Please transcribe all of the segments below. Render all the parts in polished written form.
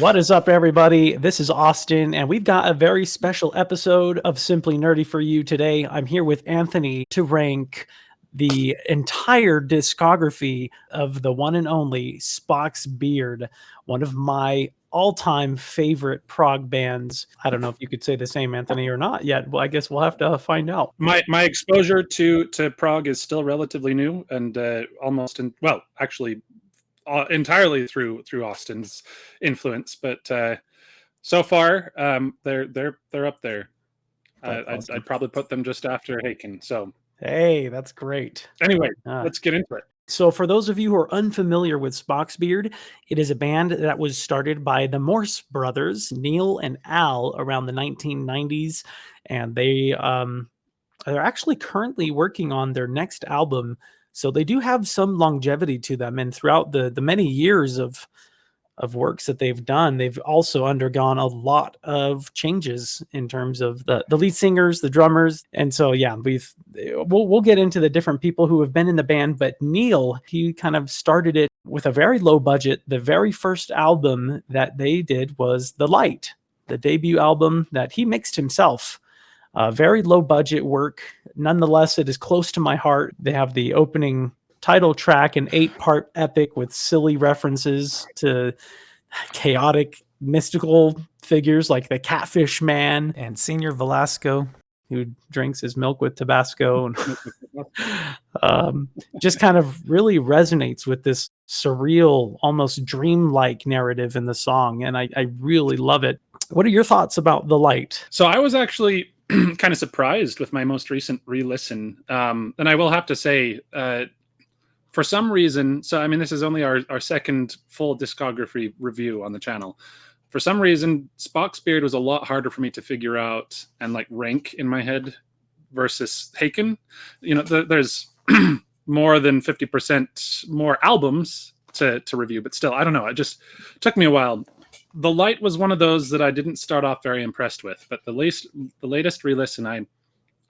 What is up, everybody? This is Austin, and we've got a very special episode of Simply Nerdy for you today. I'm here with Anthony to rank the entire discography of the one and only SPOCK'S Beard, one of my all-time favorite prog bands. I don't know if you could say the same, Anthony, or not yet. Well, I guess we'll have to find out. My exposure to prog is still relatively new, and entirely through Austin's influence. But so far, they're up there. Awesome. I'd probably put them just after Haken. So hey, that's great. Anyway, let's get into it. So for those of you who are unfamiliar with SPOCK'S Beard, it is a band that was started by the Morse brothers, Neil and Al, around the 1990s. And they're actually currently working on their next album. So they do have some longevity to them. And throughout the many years of works that they've done, they've also undergone a lot of changes in terms of the lead singers, the drummers. And so, yeah, we'll get into the different people who have been in the band. But Neil, he kind of started it with a very low budget. The very first album that they did was The Light, the debut album that he mixed himself. Very low budget work. Nonetheless, it is close to my heart. They have the opening title track, an 8-part epic with silly references to chaotic mystical figures like the Catfish Man and Senior Velasco, who drinks his milk with Tabasco. Just kind of really resonates with this surreal, almost dreamlike narrative in the song. And I really love it. What are your thoughts about The Light? So I was actually kind of surprised with my most recent re-listen. And I will have to say, for some reason, so I mean, this is only our second full discography review on the channel. For some reason, SPOCK'S Beard was a lot harder for me to figure out and like rank in my head versus Haken. You know, there's more than 50% more albums to review, but still, I don't know. It just took me a while. The Light was one of those that I didn't start off very impressed with, but the latest re-listen, I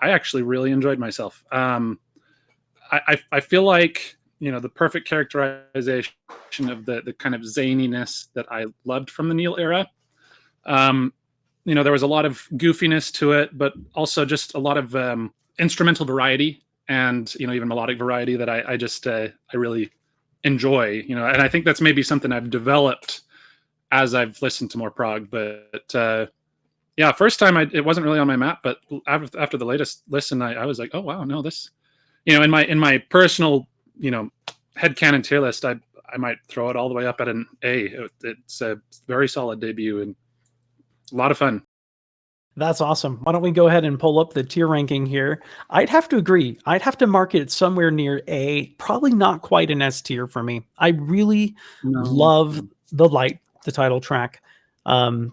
actually really enjoyed myself. I feel like, you know, the perfect characterization of the kind of zaniness that I loved from the Neil era. You know, there was a lot of goofiness to it, but also just a lot of instrumental variety and, you know, even melodic variety that I really enjoy, you know, and I think that's maybe something I've developed as I've listened to more prog. But yeah, first time it wasn't really on my map, but after the latest listen, I was like, oh wow, no, this, you know, in my personal, you know, headcanon tier list, I might throw it all the way up at an A. It's a very solid debut and a lot of fun. That's awesome. Why don't we go ahead and pull up the tier ranking here? I'd have to agree. I'd have to mark it somewhere near A, probably not quite an S tier for me. I really love The Light, the title track.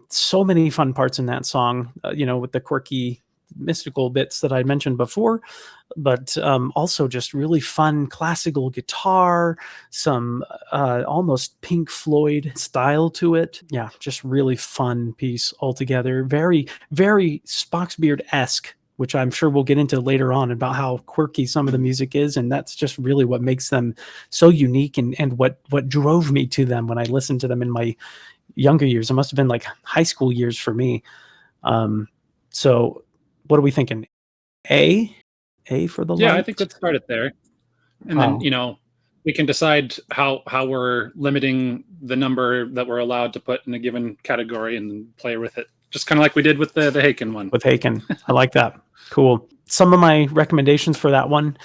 So many fun parts in that song, you know, with the quirky mystical bits that I mentioned before, but also just really fun classical guitar, some almost Pink Floyd style to it. Yeah, just really fun piece altogether. Very, very SPOCK'S Beard-esque, which I'm sure we'll get into later on about how quirky some of the music is. And that's just really what makes them so unique and what drove me to them when I listened to them in my younger years. It must have been like high school years for me. So what are we thinking? A for The Light? Yeah, I think let's start it there. And then, you know, we can decide how we're limiting the number that we're allowed to put in a given category and play with it. Just kind of like we did with the Haken one. With Haken. I like that. Cool. Some of my recommendations for that one.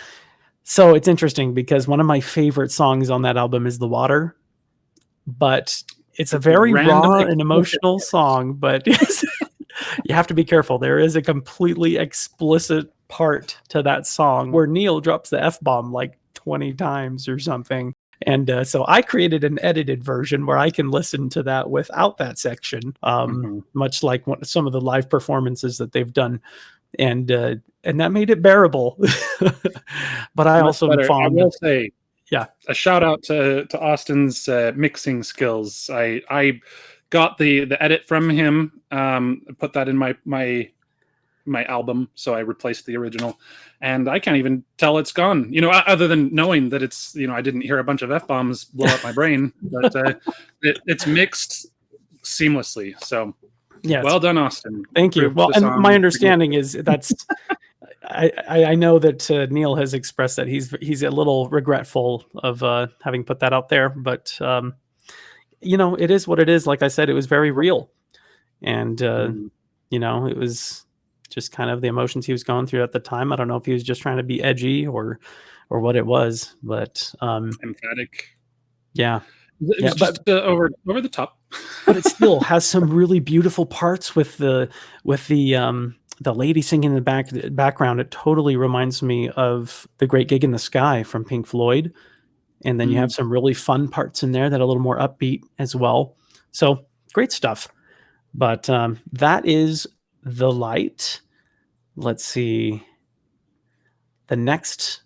So it's interesting because one of my favorite songs on that album is The Water, but it's a very raw and emotional song, but you have to be careful. There is a completely explicit part to that song where Neil drops the F-bomb like 20 times or something. And so I created an edited version where I can listen to that without that section, much like some of the live performances that they've done. And that made it bearable. But I also am fond. I will say, yeah, a shout out to Austin's mixing skills. I got the edit from him, put that in my album, so I replaced the original, and I can't even tell it's gone, you know, other than knowing that it's, you know, I didn't hear a bunch of F-bombs blow up my brain, but it's mixed seamlessly. So Yeah, well done, Austin. thank you. Improved Well, the and song my understanding is that's I know that Neil has expressed that he's a little regretful of having put that out there, but you know, it is what it is. Like I said, it was very real, and you know, it was just kind of the emotions he was going through at the time. I don't know if he was just trying to be edgy or what it was, but emphatic. yeah, It was just over the top. but it still has some really beautiful parts with the lady singing in the background. It totally reminds me of The Great Gig in the Sky from Pink Floyd. And then you have some really fun parts in there that are a little more upbeat as well. So great stuff. But that is The Light. Let's see. The next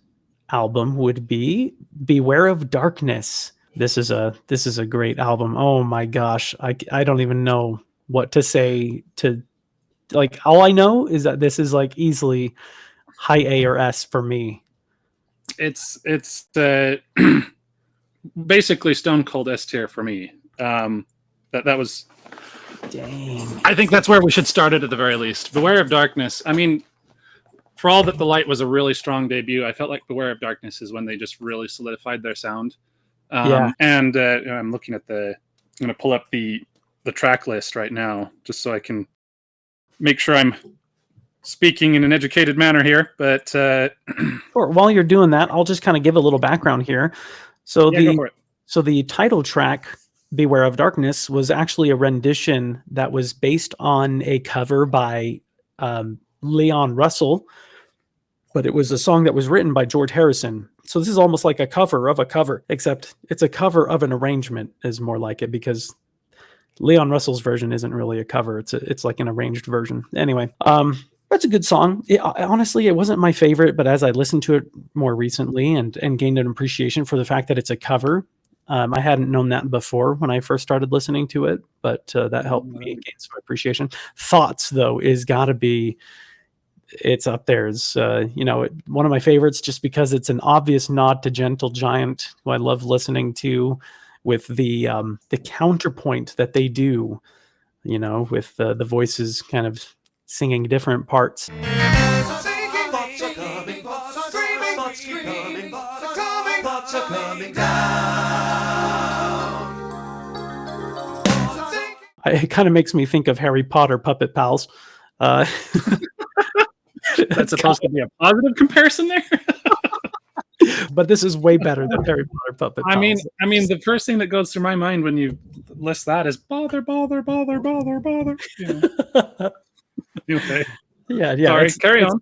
album would be Beware of Darkness. This is a great album. Oh my gosh. I don't even know what to say to, like, all I know is that this is like easily high A or S for me. It's basically stone cold S tier for me. That was, dang. I think that's where we should start it at the very least. Beware of Darkness. I mean, for all that The Light was a really strong debut, I felt like Beware of Darkness is when they just really solidified their sound. Yeah. And I'm looking at I'm going to pull up the track list right now just so I can make sure I'm speaking in an educated manner here. But sure. While you're doing that, I'll just kind of give a little background here. So the title track, Beware of Darkness, was actually a rendition that was based on a cover by Leon Russell, but it was a song that was written by George Harrison. So this is almost like a cover of a cover, except it's a cover of an arrangement is more like it, because Leon Russell's version isn't really a cover. It's like an arranged version. Anyway, that's a good song. Honestly, it wasn't my favorite, but as I listened to it more recently and gained an appreciation for the fact that it's a cover, I hadn't known that before when I first started listening to it, but that helped me gain some appreciation. Thoughts, though, is got to be, it's up there as one of my favorites, just because it's an obvious nod to Gentle Giant, who I love listening to, with the counterpoint that they do, with the voices kind of singing different parts. It kind of makes me think of Harry Potter Puppet Pals. That's supposed to be a positive comparison there. But this is way better than Harry Potter Puppet Pals. I mean, the first thing that goes through my mind when you list that is bother. Okay. Yeah. Sorry, carry on.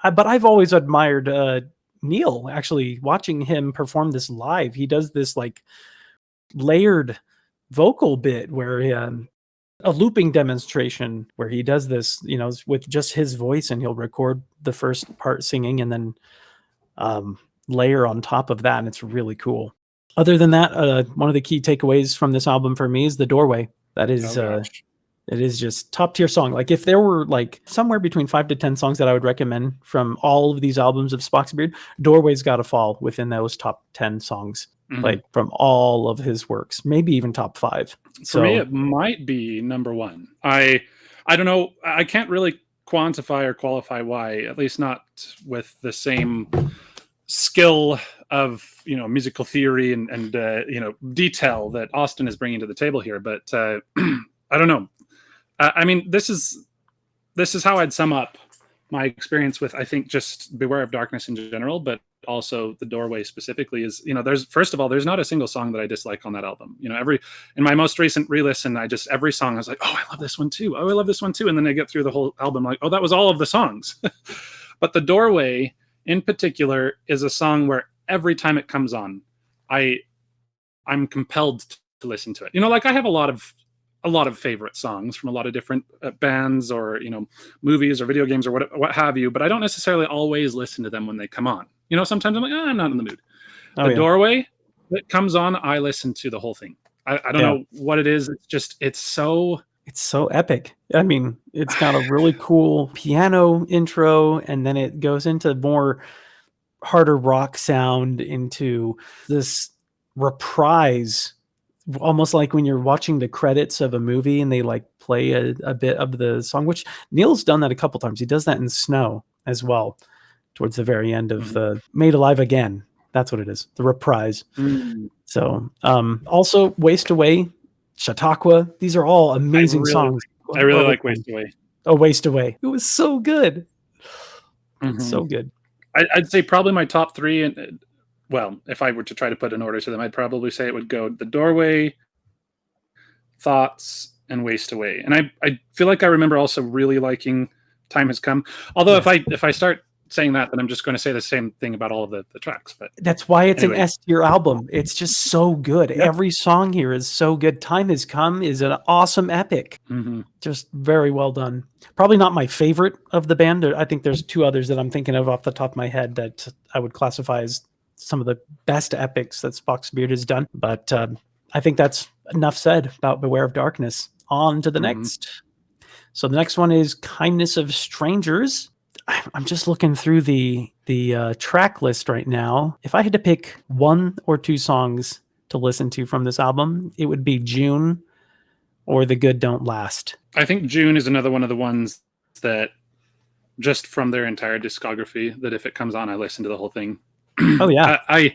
But I've always admired Neil. Actually, watching him perform this live, he does this like layered vocal bit where a looping demonstration where he does this, with just his voice, and he'll record the first part singing and then layer on top of that, and it's really cool. Other than that, one of the key takeaways from this album for me is The Doorway. That is it is just top tier song. Like, if there were like somewhere between 5 to 10 songs that I would recommend from all of these albums of Spock's Beard, Doorway's got to fall within those top 10 songs. Mm-hmm. Like, from all of his works, maybe even top 5. For me, it might be number 1. I don't know. I can't really quantify or qualify why, at least not with the same skill of musical theory and detail that Austin is bringing to the table here. But I don't know. I mean, this is how I'd sum up my experience with, I think, just Beware of Darkness in general, but also The Doorway specifically. Is there's, first of all, there's not a single song that I dislike on that album. In my most recent re-listen, every song I was like, oh, I love this one too. Oh, I love this one too. And then I get through the whole album like, oh, that was all of the songs. But The Doorway in particular is a song where every time it comes on, I'm compelled to listen to it. Like, I have a lot of favorite songs from a lot of different bands or movies or video games or what have you, but I don't necessarily always listen to them when they come on. Sometimes I'm like, I'm not in the mood. The Doorway that comes on, I listen to the whole thing. I don't know what it is. It's so epic. I mean, it's got a really cool piano intro, and then it goes into more harder rock sound, into this reprise almost like when you're watching the credits of a movie and they like play a bit of the song, which Neil's done that a couple times. He does that in Snow as well, towards the very end of the Made Alive Again. That's what it is, the reprise. So also Waste Away, Chautauqua, these are all amazing songs. I really like Waste Away. Oh, Waste Away. It was so good. So good. I'd say probably my top three, and well, if I were to try to put an order to them, I'd probably say it would go The Doorway, Thoughts, and Waste Away. And I feel like I remember also really liking Time Has Come. Although if I start saying that, then I'm just going to say the same thing about all of the tracks. But that's why it's an S tier album. It's just so good. Every song here is so good. Time Has Come is an awesome epic. Just very well done. Probably not my favorite of the band. I think there's two others that I'm thinking of off the top of my head that I would classify as some of the best epics that SPOCK'S Beard has done. But I think that's enough said about Beware of Darkness. On to the next. So the next one is Kindness of Strangers. I'm just looking through the track list right now. If I had to pick one or two songs to listen to from this album, it would be June or The Good Don't Last. I think June is another one of the ones that, just from their entire discography, that if it comes on, I listen to the whole thing. Oh yeah. I'm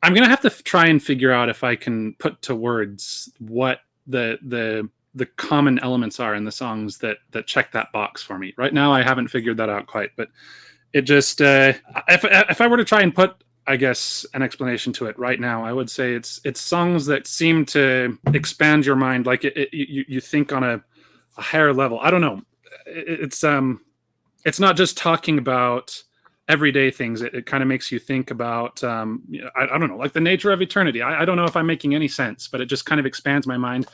gonna have to try and figure out if I can put to words what the common elements are in the songs that check that box for me. Right now, I haven't figured that out quite, but it just if I were to try and put, I guess, an explanation to it right now, I would say it's songs that seem to expand your mind, like you think on a higher level. I don't know. It's not just talking about everyday things. It kind of makes you think about I don't know, like the nature of eternity. I don't know if I'm making any sense, but it just kind of expands my mind.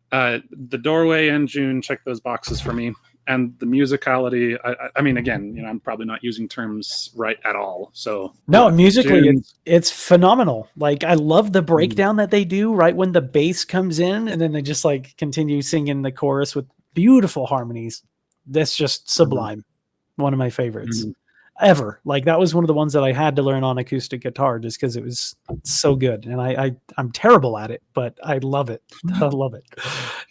The Doorway and June check those boxes for me, and the musicality. I mean, again, I'm probably not using terms right at all. So no, musically, it's phenomenal. Like, I love the breakdown that they do right when the bass comes in, and then they just like continue singing the chorus with beautiful harmonies. That's just sublime. One of my favorites ever. Like, that was one of the ones that I had to learn on acoustic guitar just because it was so good. And I'm terrible at it, but I love it. I love it.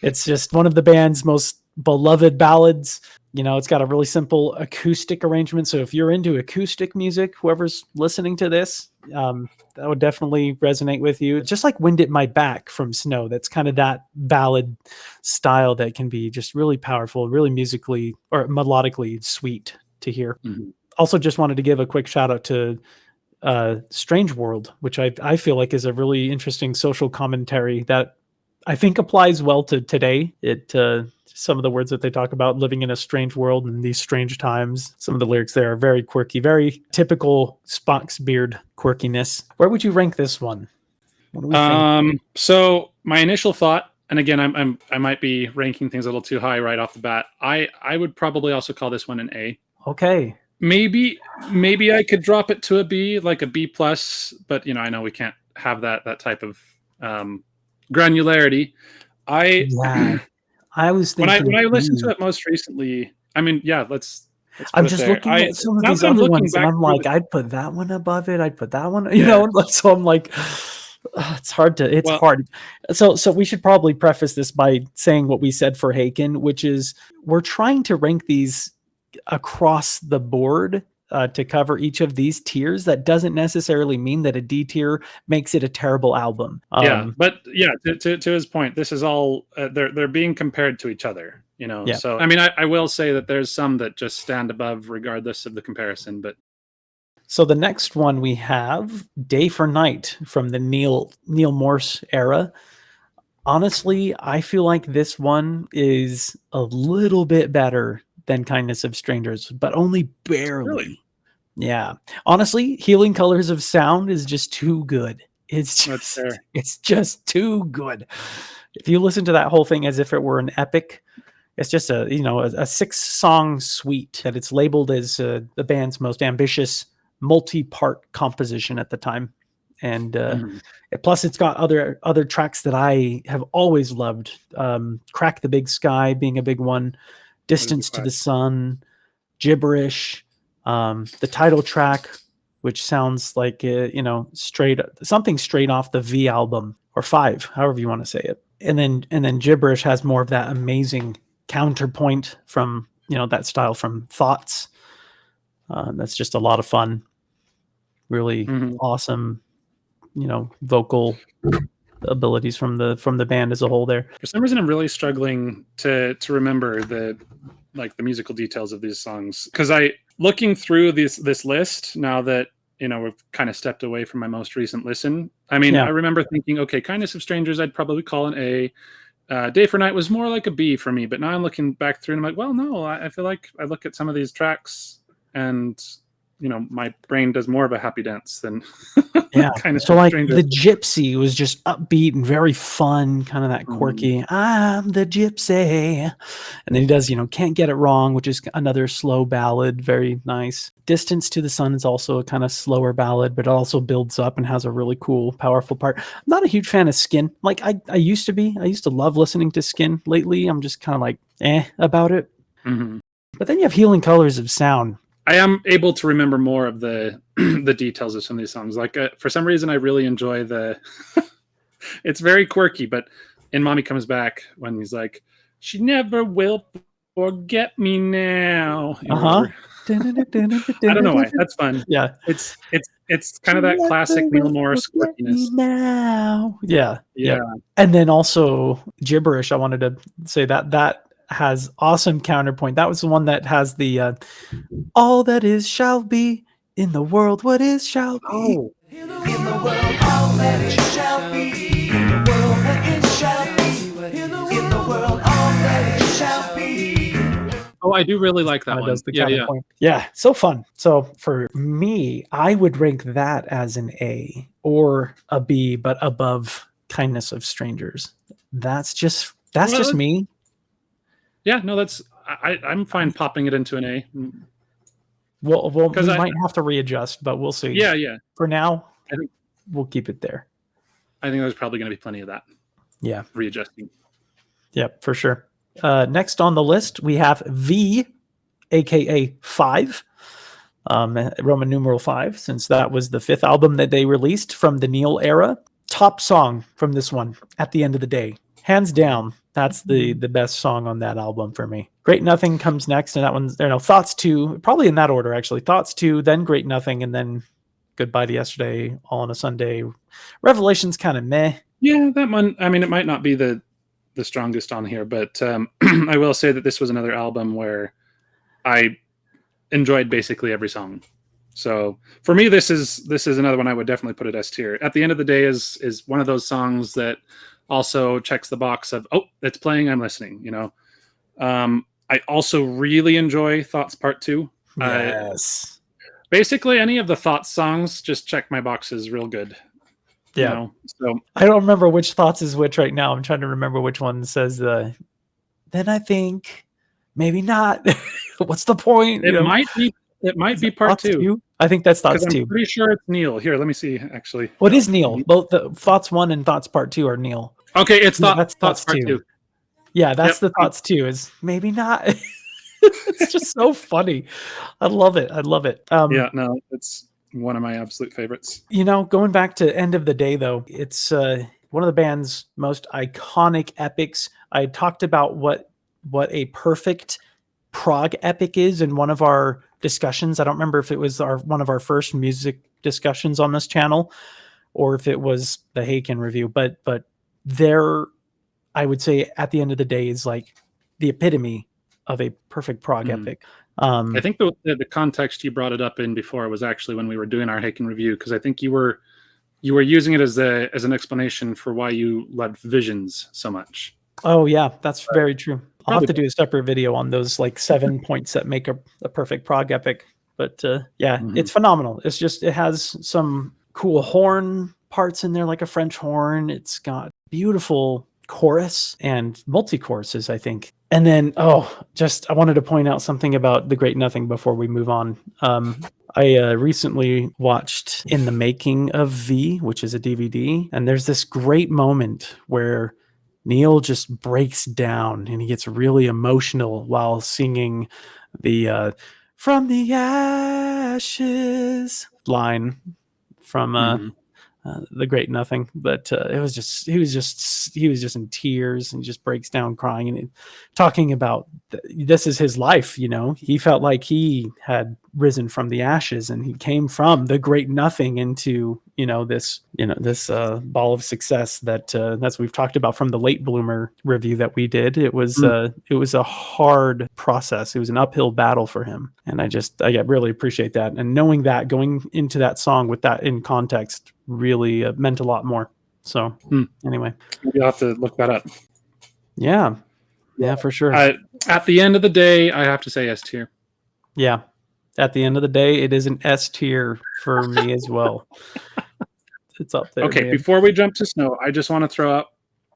It's just one of the band's most beloved ballads. It's got a really simple acoustic arrangement. So if you're into acoustic music, whoever's listening to this, that would definitely resonate with you. Just like Wind at My Back from Snow. That's kind of that ballad style that can be just really powerful, really musically or melodically sweet to hear. Also, just wanted to give a quick shout out to Strange World, which I feel like is a really interesting social commentary that I think applies well to today. Some of the words that they talk about, living in a strange world in these strange times. Some of the lyrics there are very quirky, very typical SPOCK'S Beard quirkiness. Where would you rank this one? What do we think? So my initial thought, and again, I might be ranking things a little too high right off the bat. I would probably also call this one an A. Okay. Maybe I could drop it to a B, like a B plus, but I know we can't have that type of granularity. I was thinking when I listened to it most recently. I mean, let's I'm just looking at some of these other ones, and I'm like, I'd put that one above it. I'd put that one, So I'm like, it's hard. So we should probably preface this by saying what we said for Haken, which is we're trying to rank these across the board to cover each of these tiers. That doesn't necessarily mean that a D tier makes it a terrible album. To his point, this is all they're being compared to each other. So I mean, I will say that there's some that just stand above regardless of the comparison. But so the next one we have Day for Night from the Neil Morse era. Honestly, I feel like this one is a little bit better than Kindness of Strangers, but only barely. Really? Yeah. Honestly, Healing Colors of Sound is just too good. It's just too good. If you listen to that whole thing as if it were an epic, it's just a 6-song suite that it's labeled as the band's most ambitious multi-part composition at the time. And plus it's got other tracks that I have always loved. Crack the Big Sky being a big one. Distance to the Sun, Gibberish, the title track, which sounds like something straight off the V album, or 5, however you want to say it. And then Gibberish has more of that amazing counterpoint from that style from Thoughts. That's just a lot of fun. Really awesome, vocal abilities from the band as a whole there. For some reason, I'm really struggling to remember the musical details of these songs, because looking through this list now that we've kind of stepped away from my most recent listen. I mean, I remember thinking, okay, Kindness of Strangers I'd probably call an A. Day for Night was more like a B for me, but now I'm looking back through and I'm like, well, no, I feel like I look at some of these tracks and my brain does more of a happy dance than kind of so like Strangers. The Gypsy was just upbeat and very fun, kind of that quirky I'm the Gypsy, and then he does Can't Get It Wrong, which is another slow ballad, very nice. Distance to the Sun is also a kind of slower ballad, but it also builds up and has a really cool, powerful part. I'm not a huge fan of Skin, like I used to be. I used to love listening to Skin. Lately I'm just kind of like about it. But then you have Healing Colors of Sound. I am able to remember more of the details of some of these songs. Like for some reason, I really enjoy the. It's very quirky, but in Mommy Comes Back, when he's like, "She never will forget me now." I don't know why. That's fun. Yeah, it's kind of that classic Neil Morris quirkiness. Now, yeah. And then also Gibberish. I wanted to say that has awesome counterpoint. That was the one that has the all that is shall be in the world what is shall be. In the world all that is shall be. In the world that is shall be. In the world all that is shall be. Oh, I do really like that one. Does the counterpoint. Yeah, so fun. So for me, I would rank that as an A or a B, but above Kindness of Strangers. That's just me. Yeah, no, I'm fine popping it into an A. Well, we might have to readjust, but we'll see. Yeah. For now, I think we'll keep it there. I think there's probably going to be plenty of that. Yeah. Readjusting. Yep, for sure. Next on the list, we have V, aka 5, Roman numeral 5, since that was the 5th album that they released from the Neil era. Top song from this one, At the End of the Day. Hands down, that's the best song on that album for me. Great Nothing comes next, and that one's Thoughts 2, probably in that order actually. Thoughts 2, then Great Nothing, and then Goodbye to Yesterday, All on a Sunday. Revelation's kind of meh. Yeah, that one. I mean, it might not be the strongest on here, but I will say that this was another album where I enjoyed basically every song. So for me, this is another one I would definitely put at S tier. At the End of the Day is one of those songs that also checks the box of, oh, it's playing, I'm listening, I also really enjoy Thoughts Part 2. Yes. Basically, any of the Thoughts songs just check my boxes real good. Yeah. So I don't remember which Thoughts is which right now. I'm trying to remember which one says then I think maybe not. What's the point? It might be Part 2. I think that's Thoughts 2. I'm pretty sure it's Neil. Here, let me see, actually. What is Neil? Both the Thoughts 1 and Thoughts Part 2 are Neil. Okay, it's Thoughts Part 2. Yeah, that's the Thoughts 2 is maybe not. It's just so funny. I love it. Yeah, no, it's one of my absolute favorites. Going back to End of the Day, though, it's one of the band's most iconic epics. I talked about what a perfect prog epic is in one of our discussions. I don't remember if it was one of our first music discussions on this channel or if it was the Haken review, but there, I would say At the End of the Day is like the epitome of a perfect prog epic. I think the context you brought it up in before was actually when we were doing our Haken review, because I think you were using it as an explanation for why you loved Visions so much. Oh yeah, that's very true. I'll have to do a separate video on those 7 points that make a perfect prog epic. But it's phenomenal. It's just, it has some cool horn parts in there, like a French horn. It's got beautiful chorus and multi-choruses, I think. And then, I wanted to point out something about The Great Nothing before we move on. I recently watched In the Making of V, which is a DVD, and there's this great moment where Neil just breaks down and he gets really emotional while singing the From the Ashes line from The Great Nothing, but it was just he was just in tears and just breaks down crying and talking about this is his life. He felt like he had risen from the ashes and he came from the great nothing into this ball of success that's we've talked about from the Late Bloomer review that we did. It was a hard process. It was an uphill battle for him, and I really appreciate that. And knowing that, going into that song with that in context, really meant a lot more. So anyway, you'll have to look that up. Yeah, for sure. At the end of the day, I have to say S tier. Yeah, at the end of the day, it is an S tier for me as well. It's up there. Okay, man. Before we jump to Snow, I just want to throw out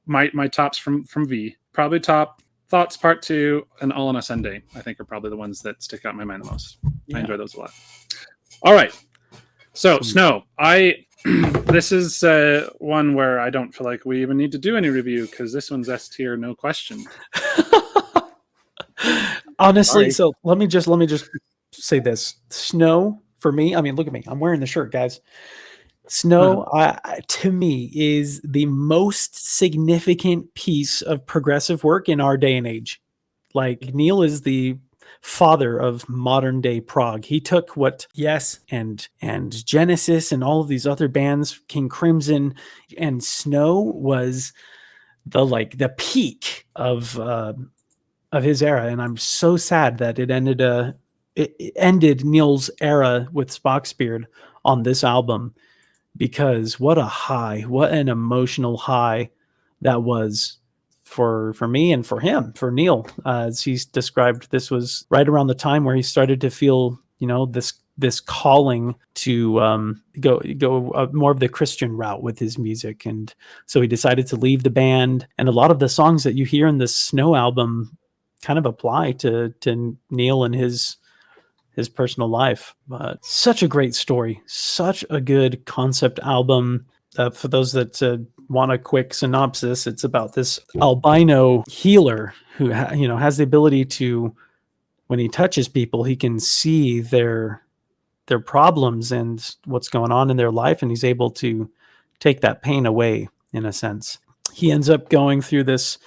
my tops from V. Probably top Thoughts Part 2 and All on a Sunday, I think, are probably the ones that stick out in my mind the most. Yeah. I enjoy those a lot. All right. So Snow, this is one where I don't feel like we even need to do any review because this one's S tier, no question. Honestly, so let me just say this. Snow, for me, I mean, look at me. I'm wearing the shirt, guys. Snow, to me, is the most significant piece of progressive work in our day and age. Like, Neil is the father of modern day prog. He took what and Genesis and all of these other bands, King Crimson, and Snow was the peak of his era. And I'm so sad that it ended Neil's era with Spock's Beard on this album, because what an emotional high that was for me and for him, for Neil. As he's described, this was right around the time where he started to feel, this calling to go more of the Christian route with his music. And so he decided to leave the band. And a lot of the songs that you hear in this Snow album kind of apply to Neil and his personal life. But such a great story, such a good concept album. For those that want a quick synopsis, it's about this albino healer who has the ability to, when he touches people, he can see their problems and what's going on in their life, and he's able to take that pain away, in a sense. He ends up going through this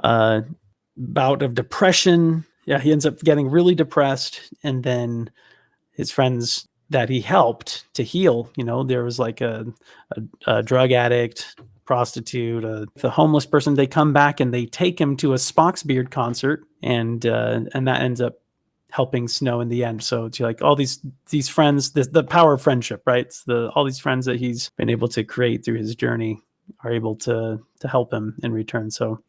bout of depression. Yeah, he ends up getting really depressed, and then his friends that he helped to heal, there was like a drug addict, prostitute, the homeless person. They come back and they take him to a Spock's Beard concert, and that ends up helping Snow in the end. So it's like all these friends, the power of friendship, right? It's all these friends that he's been able to create through his journey are able to help him in return. So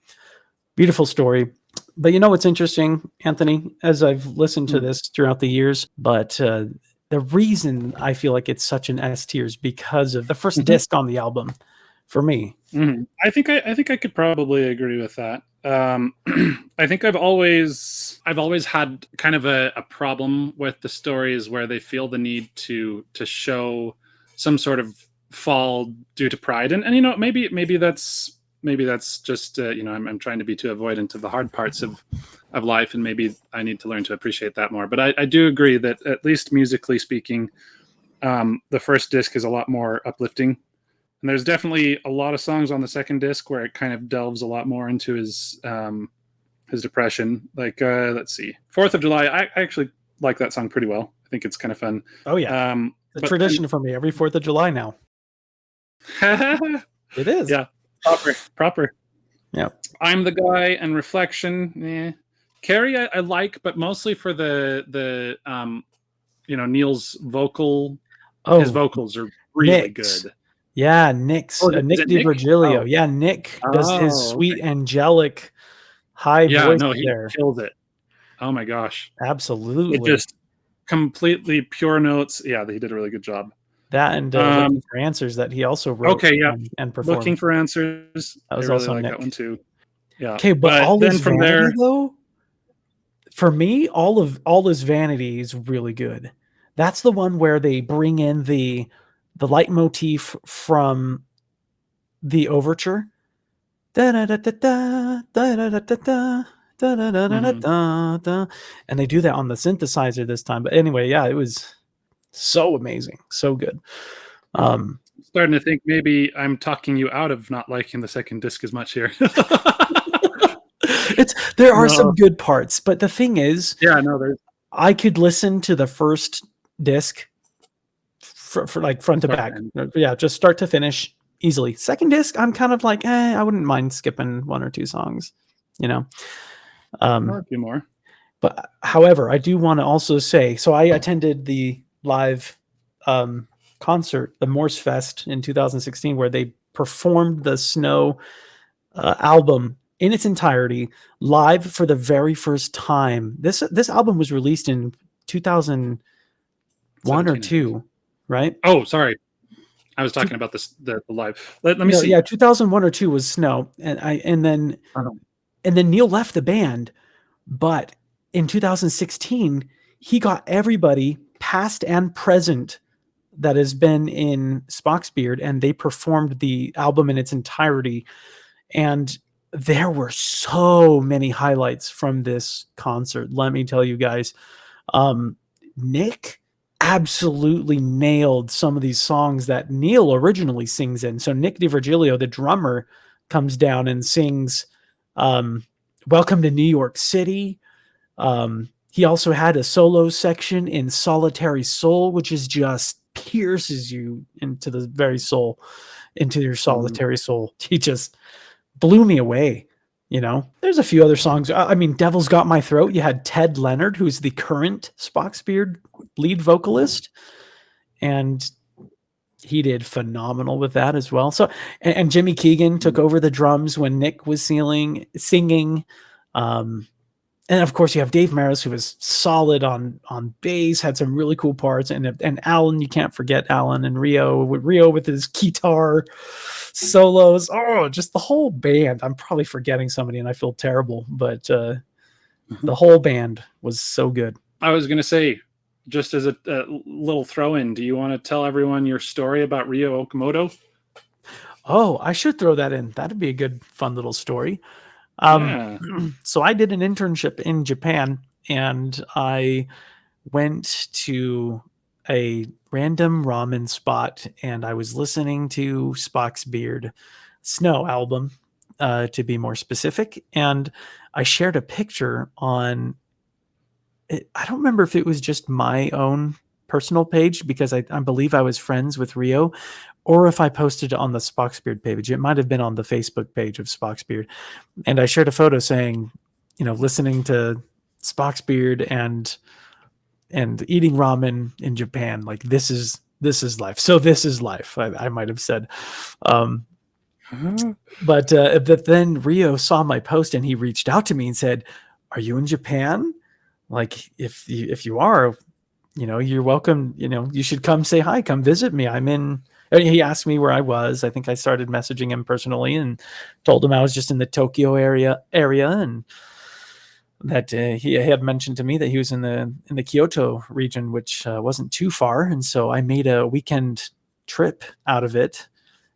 beautiful story. But what's interesting, Anthony, as I've listened to this throughout the years, but the reason I feel like it's such an S tier is because of the first disc on the album for me. I think I could probably agree with that. I think I've always had kind of a problem with the stories where they feel the need to show some sort of fall due to pride, and maybe that's just I'm trying to be too avoidant of the hard parts of life, and maybe I need to learn to appreciate that more. But I do agree that, at least musically speaking, the first disc is a lot more uplifting. And there's definitely a lot of songs on the second disc where it kind of delves a lot more into his depression. Like, let's see, 4th of July. I actually like that song pretty well. I think it's kind of fun. Oh, yeah. It's a tradition for me every 4th of July now. It is. Yeah. Proper. Yeah. I'm the Guy and Reflection. Carrie, I like, but mostly for the Neil's vocal. Oh, his vocals are really Nick's. good. Yeah, Nick DiVirgilio. Yeah, Nick does his sweet angelic high voice. He kills it. Oh my gosh. Absolutely. It just completely pure notes. Yeah, he did a really good job. That and Looking for Answers that he also wrote and performed. Looking for Answers. That was I really also like Nick. That one too. Yeah. Okay, but all this vanity, though, for me, all this vanity is really good. That's the one where they bring in the leitmotif from the overture. And they do that on the synthesizer this time. But anyway, yeah, it was So amazing, so good. Starting to think maybe I'm talking you out of not liking the second disc as much here. There are some good parts, but the thing is, I could listen to the first disc for like front to back. Yeah, just start to finish easily. Second disc, I'm kind of like, I wouldn't mind skipping one or two songs, you know. Or a few more. But however, I do want to also say, so I attended the live concert, the Morse Fest in 2016, where they performed the Snow album in its entirety live for the very first time. This album was released in 2001 or 2, right? Oh, sorry. I was talking about the live. Let me see. Yeah, 2001 or 2 was Snow, and then Neil left the band, but in 2016 he got everybody past and present that has been in SPOCK'S Beard, and they performed the album in its entirety. And there were so many highlights from this concert. Let me tell you guys, Nick absolutely nailed some of these songs that Neil originally sings in. So Nick DiVirgilio, the drummer, comes down and sings Welcome to New York City. He also had a solo section in Solitary Soul, which is just pierces you into the very soul, into your solitary soul. He just blew me away. You know, there's a few other songs. I mean, Devil's Got My Throat. You had Ted Leonard, who's the current SPOCK'S Beard lead vocalist, and he did phenomenal with that as well. So, and Jimmy Keegan took over the drums when Nick was singing. And of course, you have Dave Maris, who was solid on bass, had some really cool parts, and Alan, you can't forget Alan and Rio with his guitar solos. Oh, just the whole band. I'm probably forgetting somebody, and I feel terrible, but the whole band was so good. I was going to say, just as a little throw-in, do you want to tell everyone your story about Ryo Okamoto? Oh, I should throw that in. That'd be a good, fun little story. So I did an internship in Japan, and I went to a random ramen spot, and I was listening to SPOCK'S Beard Snow album, to be more specific. And I shared a picture on it. I don't remember if it was just my own personal page, because I believe I was friends with Rio, or if I posted it on the SPOCK'S Beard page. It might have been on the Facebook page of SPOCK'S Beard. And I shared a photo saying, you know, listening to SPOCK'S Beard and eating ramen in Japan. Like, this is life. So this is life, I might have said. But then Rio saw my post, and he reached out to me and said, "Are you in Japan? Like, if you are, you know, you're welcome. You know, you should come say hi, come visit me. I'm in." And he asked me where I was. I think I started messaging him personally and told him I was just in the Tokyo area, and that he had mentioned to me that he was in the Kyoto region, which wasn't too far. And so I made a weekend trip out of it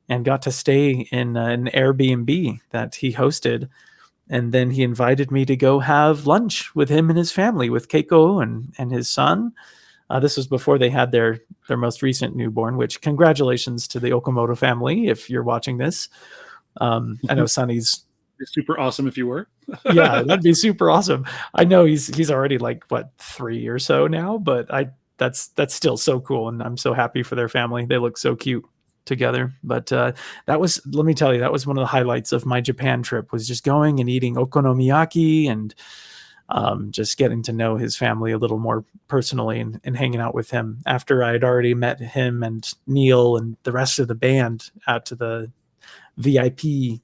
and got to stay in an Airbnb that he hosted. And then he invited me to go have lunch with him and his family, with Keiko and his son. This was before they had their most recent newborn, which, congratulations to the Okamoto family if you're watching this. I know Sonny's super awesome if you were. Yeah, that'd be super awesome. I know he's already like 3 or so now, but that's still so cool, and I'm so happy for their family. They look so cute together. But that was, let me tell you, that was one of the highlights of my Japan trip, was just going and eating okonomiyaki and just getting to know his family a little more personally, and hanging out with him after I had already met him and Neil and the rest of the band at the VIP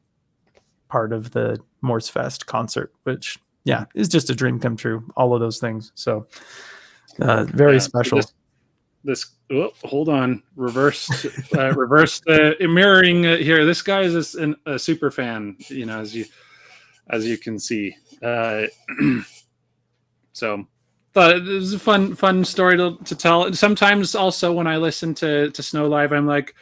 part of the Morse Fest concert, which is just a dream come true. All of those things. So very special. So hold on, reversed mirroring here. This guy is a super fan, you know, as you can see. So thought it was a fun story to tell. Sometimes also when I listen to Snow live, I'm like,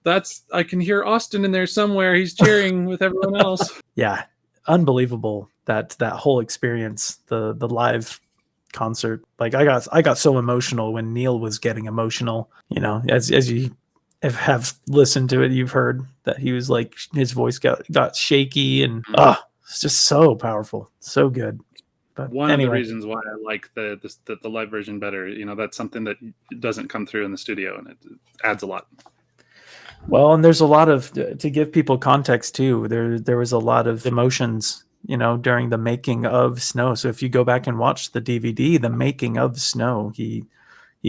I can hear Austin in there somewhere. He's cheering with everyone else. Yeah, unbelievable that whole experience, the live concert. Like I got so emotional when Neil was getting emotional. You know, as you have listened to it, you've heard that he was like his voice got shaky, and it's just so powerful, so good. But one anyway. of the reasons why I like the live version better. You know, that's something that doesn't come through in the studio, and it adds a lot. Well, and there's a lot of, to give people context too, there was a lot of emotions, you know, during the making of Snow. So if you go back and watch the DVD, the making of Snow, he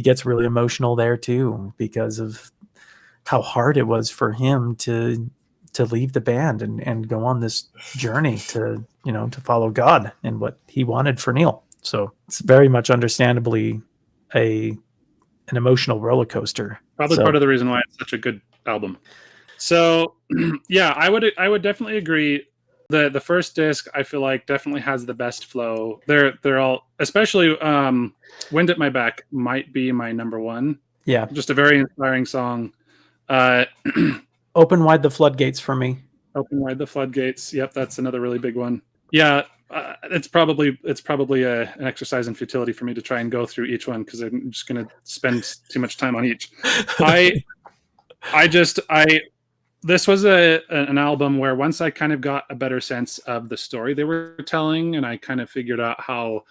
gets really emotional there too, because of how hard it was for him to leave the band and go on this journey to, you know, to follow God and what he wanted for Neil. So it's very much understandably an emotional roller coaster. Probably part of the reason why it's such a good album. So yeah, I would definitely agree. The first disc I feel like definitely has the best flow. They're all, especially Wind at My Back might be my number one. Yeah. Just a very inspiring song. Open Wide the Floodgates for me. Open Wide the Floodgates. Yep, that's another really big one. Yeah, it's probably an exercise in futility for me to try and go through each one, because I'm just going to spend too much time on each. This was an album where once I kind of got a better sense of the story they were telling, and I kind of figured out how,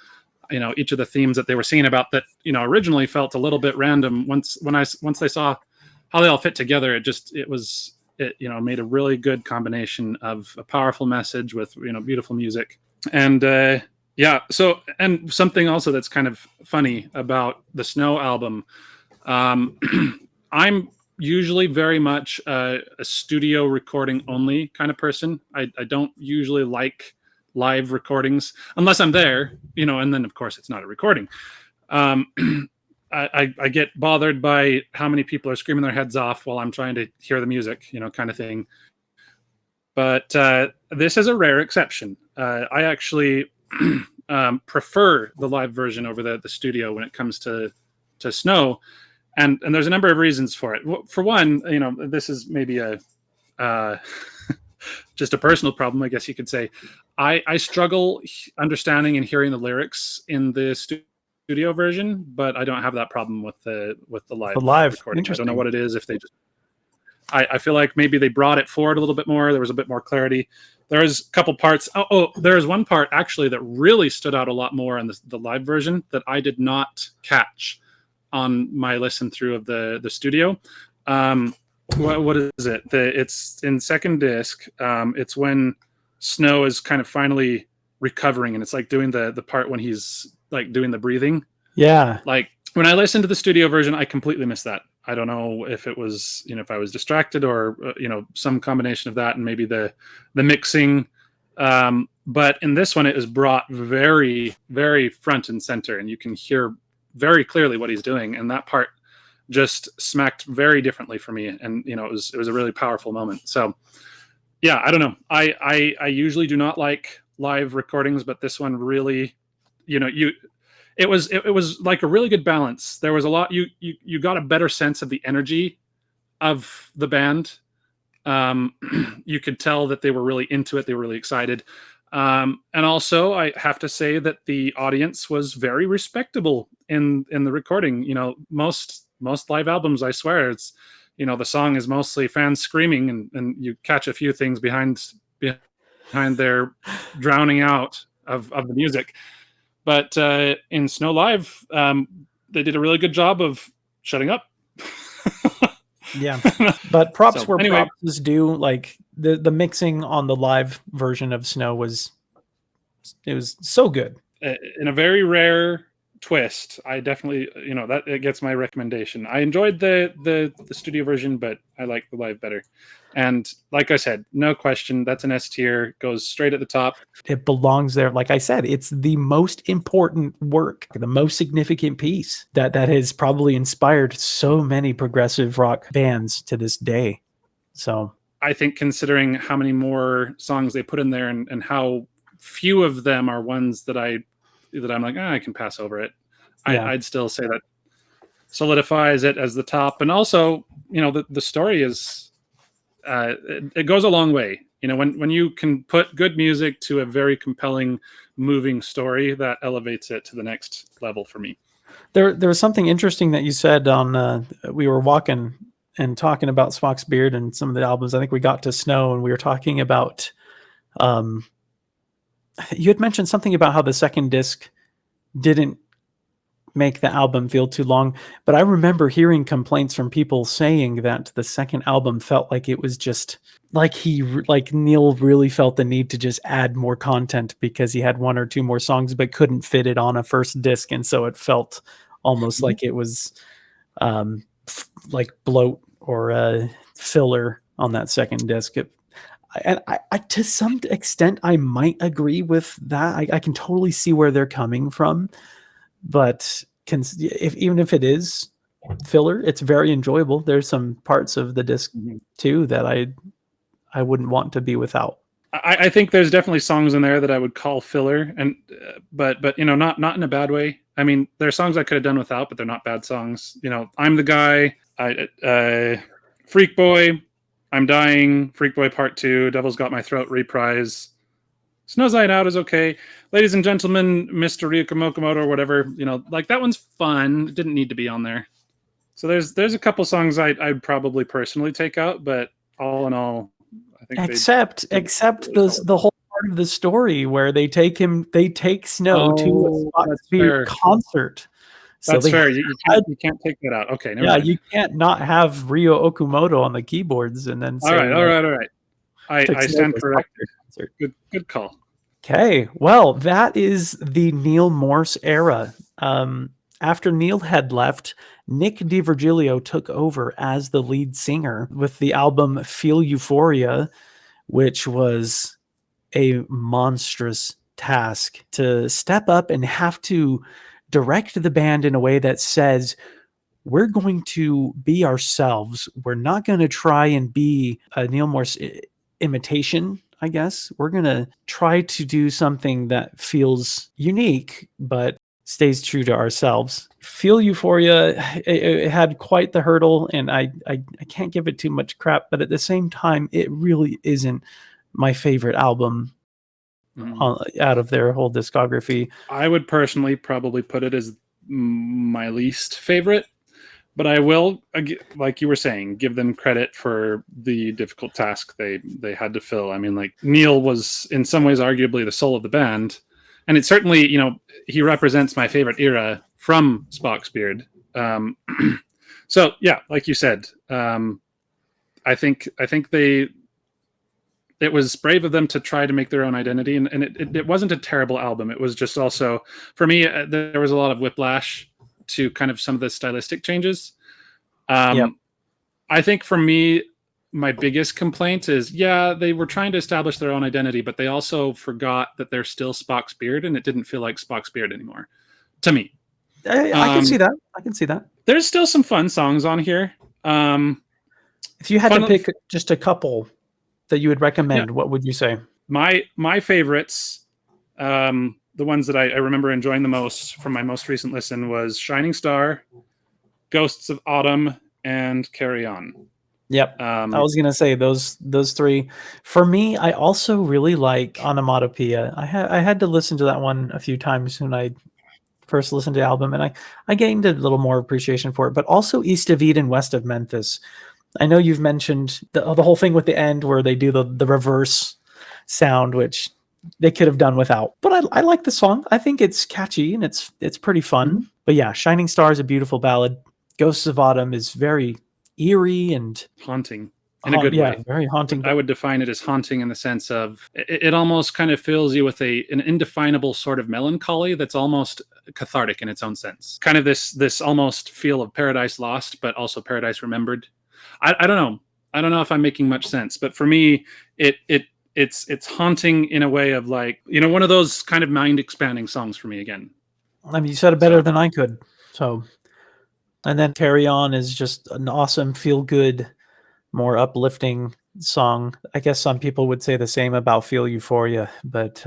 you know, each of the themes that they were singing about that, you know, originally felt a little bit random. Once I saw how they all fit together, it you know, made a really good combination of a powerful message with, you know, beautiful music. And yeah, so, and something also that's kind of funny about the Snow album, I'm usually very much a studio recording only kind of person. I don't usually like live recordings unless I'm there, you know, and then of course it's not a recording. I get bothered by how many people are screaming their heads off while I'm trying to hear the music, you know, kind of thing. But this is a rare exception. I actually prefer the live version over the studio when it comes to Snow. And there's a number of reasons for it. For one, you know, this is maybe a just a personal problem, I guess you could say. I struggle understanding and hearing the lyrics in the studio version, but I don't have that problem with the live recording. I don't know what it is. If they just, I feel like maybe they brought it forward a little bit more. There was a bit more clarity. There's a couple parts. There's one part actually that really stood out a lot more in the live version that I did not catch on my listen through of the studio. What is it? It's in second disc. It's when Snow is kind of finally recovering, and it's like doing the part when he's like doing the breathing. Yeah. Like when I listened to the studio version, I completely missed that. I don't know if it was, you know, if I was distracted or, you know, some combination of that and maybe the mixing. But in this one, it is brought very, very front and center, and you can hear very clearly what he's doing. And that part just smacked very differently for me. And, you know, it was a really powerful moment. So yeah, I don't know. I usually do not like live recordings, but this one really, you know, it was like a really good balance. There was a lot, you got a better sense of the energy of the band. You could tell that they were really into it. They were really excited. And also I have to say that the audience was very respectable in the recording. You know, most live albums, I swear, it's, you know, the song is mostly fans screaming, and you catch a few things behind their drowning out of the music. But in Snow Live, they did a really good job of shutting up. Yeah, but props where props is due. Like the mixing on the live version of Snow was so good. In a very rare twist, I definitely, you know, that it gets my recommendation. I enjoyed the studio version, but I like the live better. And like I said, no question, that's an S tier, goes straight at the top. It belongs there. Like I said, it's the most important work, the most significant piece that has probably inspired so many progressive rock bands to this day. So I think considering how many more songs they put in there and how few of them are ones that I'm like, I can pass over it. Yeah. I'd still say that solidifies it as the top. And also, you know, the story is, it goes a long way. You know, when you can put good music to a very compelling, moving story, that elevates it to the next level for me. There was something interesting that you said on we were walking and talking about Spock's Beard and some of the albums. I think we got to Snow and we were talking about you had mentioned something about how the second disc didn't make the album feel too long, but I remember hearing complaints from people saying that the second album felt like it was just like Neil really felt the need to just add more content because he had one or two more songs but couldn't fit it on a first disc, and so it felt almost like it was like bloat or filler on that second disc. I to some extent I might agree with that. I can totally see where they're coming from, but even if it is filler, it's very enjoyable. There's some parts of the disc too that I wouldn't want to be without. I think there's definitely songs in there that I would call filler, and but you know, not in a bad way. I mean, there are songs I could have done without, but they're not bad songs. You know, I'm the Guy, Freak Boy, I'm Dying, Freak Boy Part 2, Devil's Got My Throat reprise. Snow's Night Out is okay. Ladies and Gentlemen, Mr. Ryuko Mokomoto or whatever, you know, like that one's fun. It didn't need to be on there. So there's a couple songs I'd probably personally take out, but all in all, I think except the whole part of the story where they take Snow to a Spock's Beard concert. So that's fair. You can't take that out. Okay. Never mind. You can't not have Ryo Okumoto on the keyboards and then say, all right. I stand corrected. Good call. Okay. Well, that is the Neil Morse era. After Neil had left, Nick DiVirgilio took over as the lead singer with the album Feel Euphoria, which was a monstrous task to step up and have to direct the band in a way that says, we're going to be ourselves. We're not going to try and be a Neil Morse imitation, I guess. We're going to try to do something that feels unique, but stays true to ourselves. Feel Euphoria, it had quite the hurdle, and I can't give it too much crap, but at the same time, it really isn't my favorite album out of their whole discography. I would personally probably put it as my least favorite, but I will, like you were saying, give them credit for the difficult task they had to fill. I mean, like, Neil was in some ways arguably the soul of the band, and it certainly, you know, he represents my favorite era from Spock's Beard. So yeah, like you said, I think it was brave of them to try to make their own identity, and it wasn't a terrible album. It was just also, for me, there was a lot of whiplash to kind of some of the stylistic changes. I think for me, my biggest complaint is, yeah, they were trying to establish their own identity, but they also forgot that they're still Spock's Beard, and it didn't feel like Spock's Beard anymore, to me. I can see that. I can see that. There's still some fun songs on here. If you had to pick just a couple that you would recommend, what would you say? My favorites, the ones that I remember enjoying the most from my most recent listen, was Shining Star, Ghosts of Autumn, and Carry On. Yep. I was going to say those three. For me, I also really like Onomatopoeia. I had to listen to that one a few times when I first listened to the album, and I gained a little more appreciation for it, but also East of Eden, West of Memphis. I know you've mentioned the whole thing with the end where they do the reverse sound, which they could have done without. But I like the song. I think it's catchy and it's pretty fun. Mm-hmm. But yeah, Shining Star is a beautiful ballad. Ghosts of Autumn is very eerie and haunting in a good way. Very haunting. I would define it as haunting in the sense of it almost kind of fills you with an indefinable sort of melancholy that's almost cathartic in its own sense. Kind of this almost feel of Paradise Lost, but also Paradise Remembered. I don't know. I don't know if I'm making much sense, but for me, it's haunting in a way of, like, you know, one of those kind of mind expanding songs for me again. I mean, you said it better than I could. So, and then Carry On is just an awesome, feel good, more uplifting song. I guess some people would say the same about Feel Euphoria, but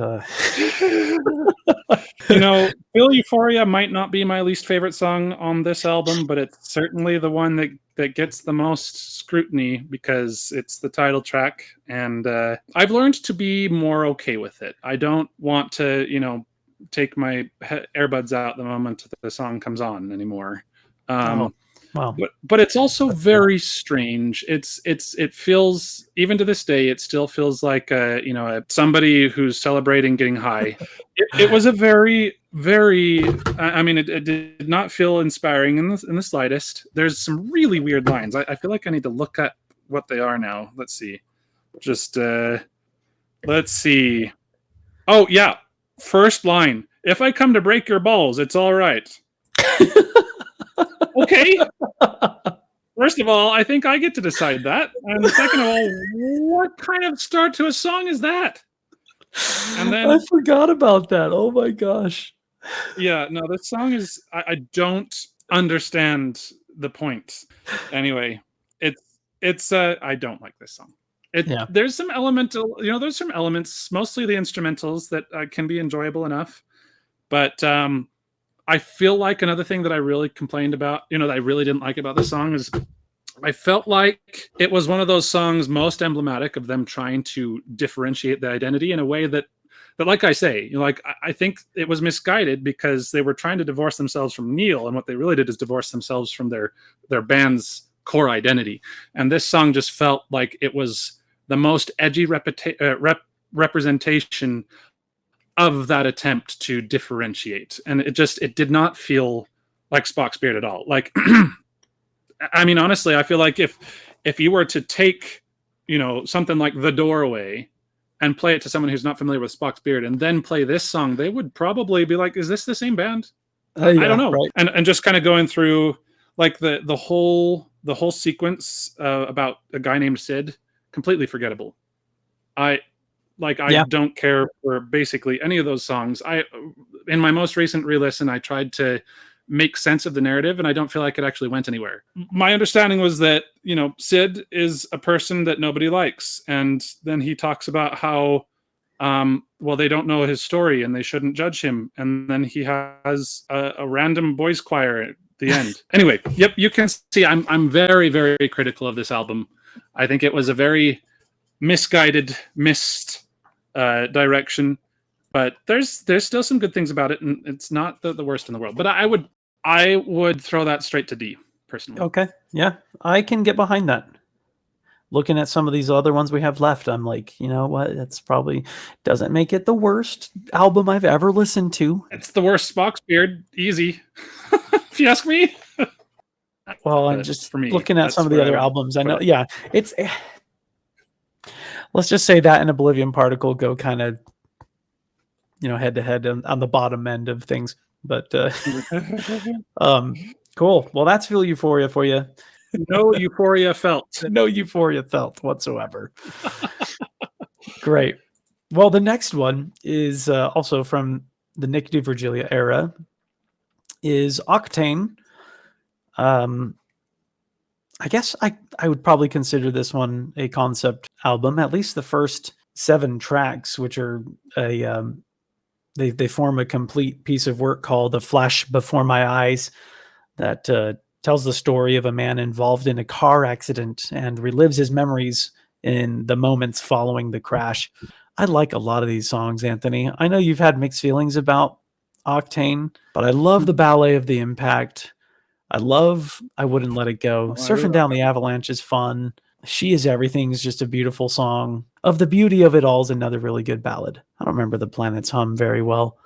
You know, Feel Euphoria might not be my least favorite song on this album, but it's certainly the one that gets the most scrutiny because it's the title track. And I've learned to be more okay with it. I don't want to, take my earbuds out the moment the song comes on anymore. Oh, well, But it's also very strange. It feels, even to this day, it still feels like somebody who's celebrating getting high. It was a very, very. I mean, it did not feel inspiring in the slightest. There's some really weird lines. I feel like I need to look at what they are now. Let's see. Let's see. Oh yeah, first line. If I come to break your balls, it's all right. Okay. First of all, I think I get to decide that. And second of all, what kind of start to a song is that? And then I forgot about that. Oh my gosh. Yeah, no, this song is I don't understand the point. Anyway, it's I don't like this song. Yeah. There's some there's some elements, mostly the instrumentals that can be enjoyable enough. But I feel like another thing that I really complained about, that I really didn't like about this song is I felt like it was one of those songs most emblematic of them trying to differentiate the identity in a way that like I say, I think it was misguided because they were trying to divorce themselves from Neil, and what they really did is divorce themselves from their band's core identity. And this song just felt like it was the most edgy representation of that attempt to differentiate, and it did not feel like Spock's Beard at all. Like, I mean, honestly, I feel like if you were to take, something like The Doorway and play it to someone who's not familiar with Spock's Beard and then play this song, they would probably be like, is this the same band? Yeah, I don't know. right. And just kind of going through like the whole sequence about a guy named Sid, completely forgettable. I don't care for basically any of those songs. In my most recent re-listen, I tried to make sense of the narrative, and I don't feel like it actually went anywhere. My understanding was that, Sid is a person that nobody likes. And then he talks about how, they don't know his story and they shouldn't judge him. And then he has a random boys choir at the end. Anyway, yep, you can see I'm very, very critical of this album. I think it was a very misguided, missed direction. But there's still some good things about it, and it's not the worst in the world. But I would throw that straight to D, personally. Okay. Yeah, I can get behind that. Looking at some of these other ones we have left, I'm like, you know what? It's probably doesn't make it the worst album I've ever listened to. It's the worst Spock's Beard, easy. If you ask me. Well, I'm just for me, looking at some of the other albums. I know, yeah, it's. Let's just say that and Oblivion Particle go kind of, head to head on the bottom end of things. But cool. Well, that's Feel Euphoria for you. No Euphoria felt. No Euphoria felt whatsoever. Great. Well, the next one is also from the Nick DiVirgilio era, is Octane. I guess I would probably consider this one a concept album, at least the first 7 tracks, which are they form a complete piece of work called A Flash Before My Eyes that tells the story of a man involved in a car accident and relives his memories in the moments following the crash. I like a lot of these songs, Anthony. I know you've had mixed feelings about Octane, but I love the Ballet of the Impact. I Wouldn't Let It Go. Surfing Down the Avalanche is fun. She Is Everything is just a beautiful song. Of the Beauty of It All is another really good ballad. I don't remember The Planet's Hum very well.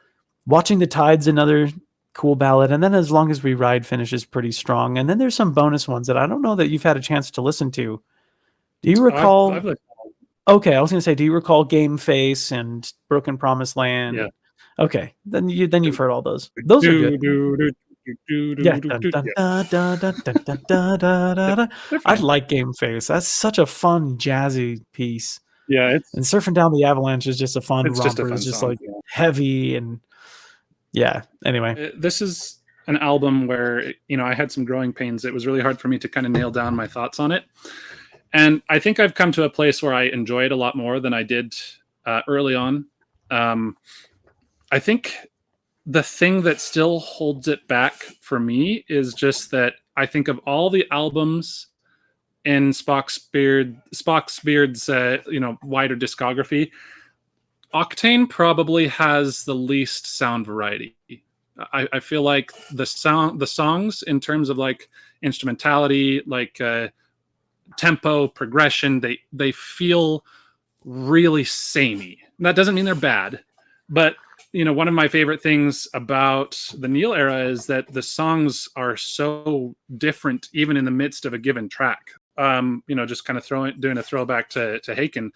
Watching the Tide's another cool ballad. And then As Long As We Ride finishes pretty strong. And then there's some bonus ones that I don't know that you've had a chance to listen to. Do you recall? Okay, I was going to say, do you recall Game Face and Broken Promised Land? Yeah. Okay, then you've heard all those. Those are good. Yeah. I like Game Face. That's such a fun jazzy piece. Yeah, and Surfing Down the Avalanche is just a fun romper. Just a fun it's just song, like heavy and anyway. This is an album where I had some growing pains. It was really hard for me to kind of nail down my thoughts on it. And I think I've come to a place where I enjoy it a lot more than I did early on. I think the thing that still holds it back for me is just that I think of all the albums in Spock's Beard's wider discography, Octane probably has the least sound variety. I feel like the songs in terms of like instrumentality, like tempo, progression, they feel really samey. That doesn't mean they're bad, but one of my favorite things about the Neil era is that the songs are so different, even in the midst of a given track. Just kind of doing a throwback to Haken.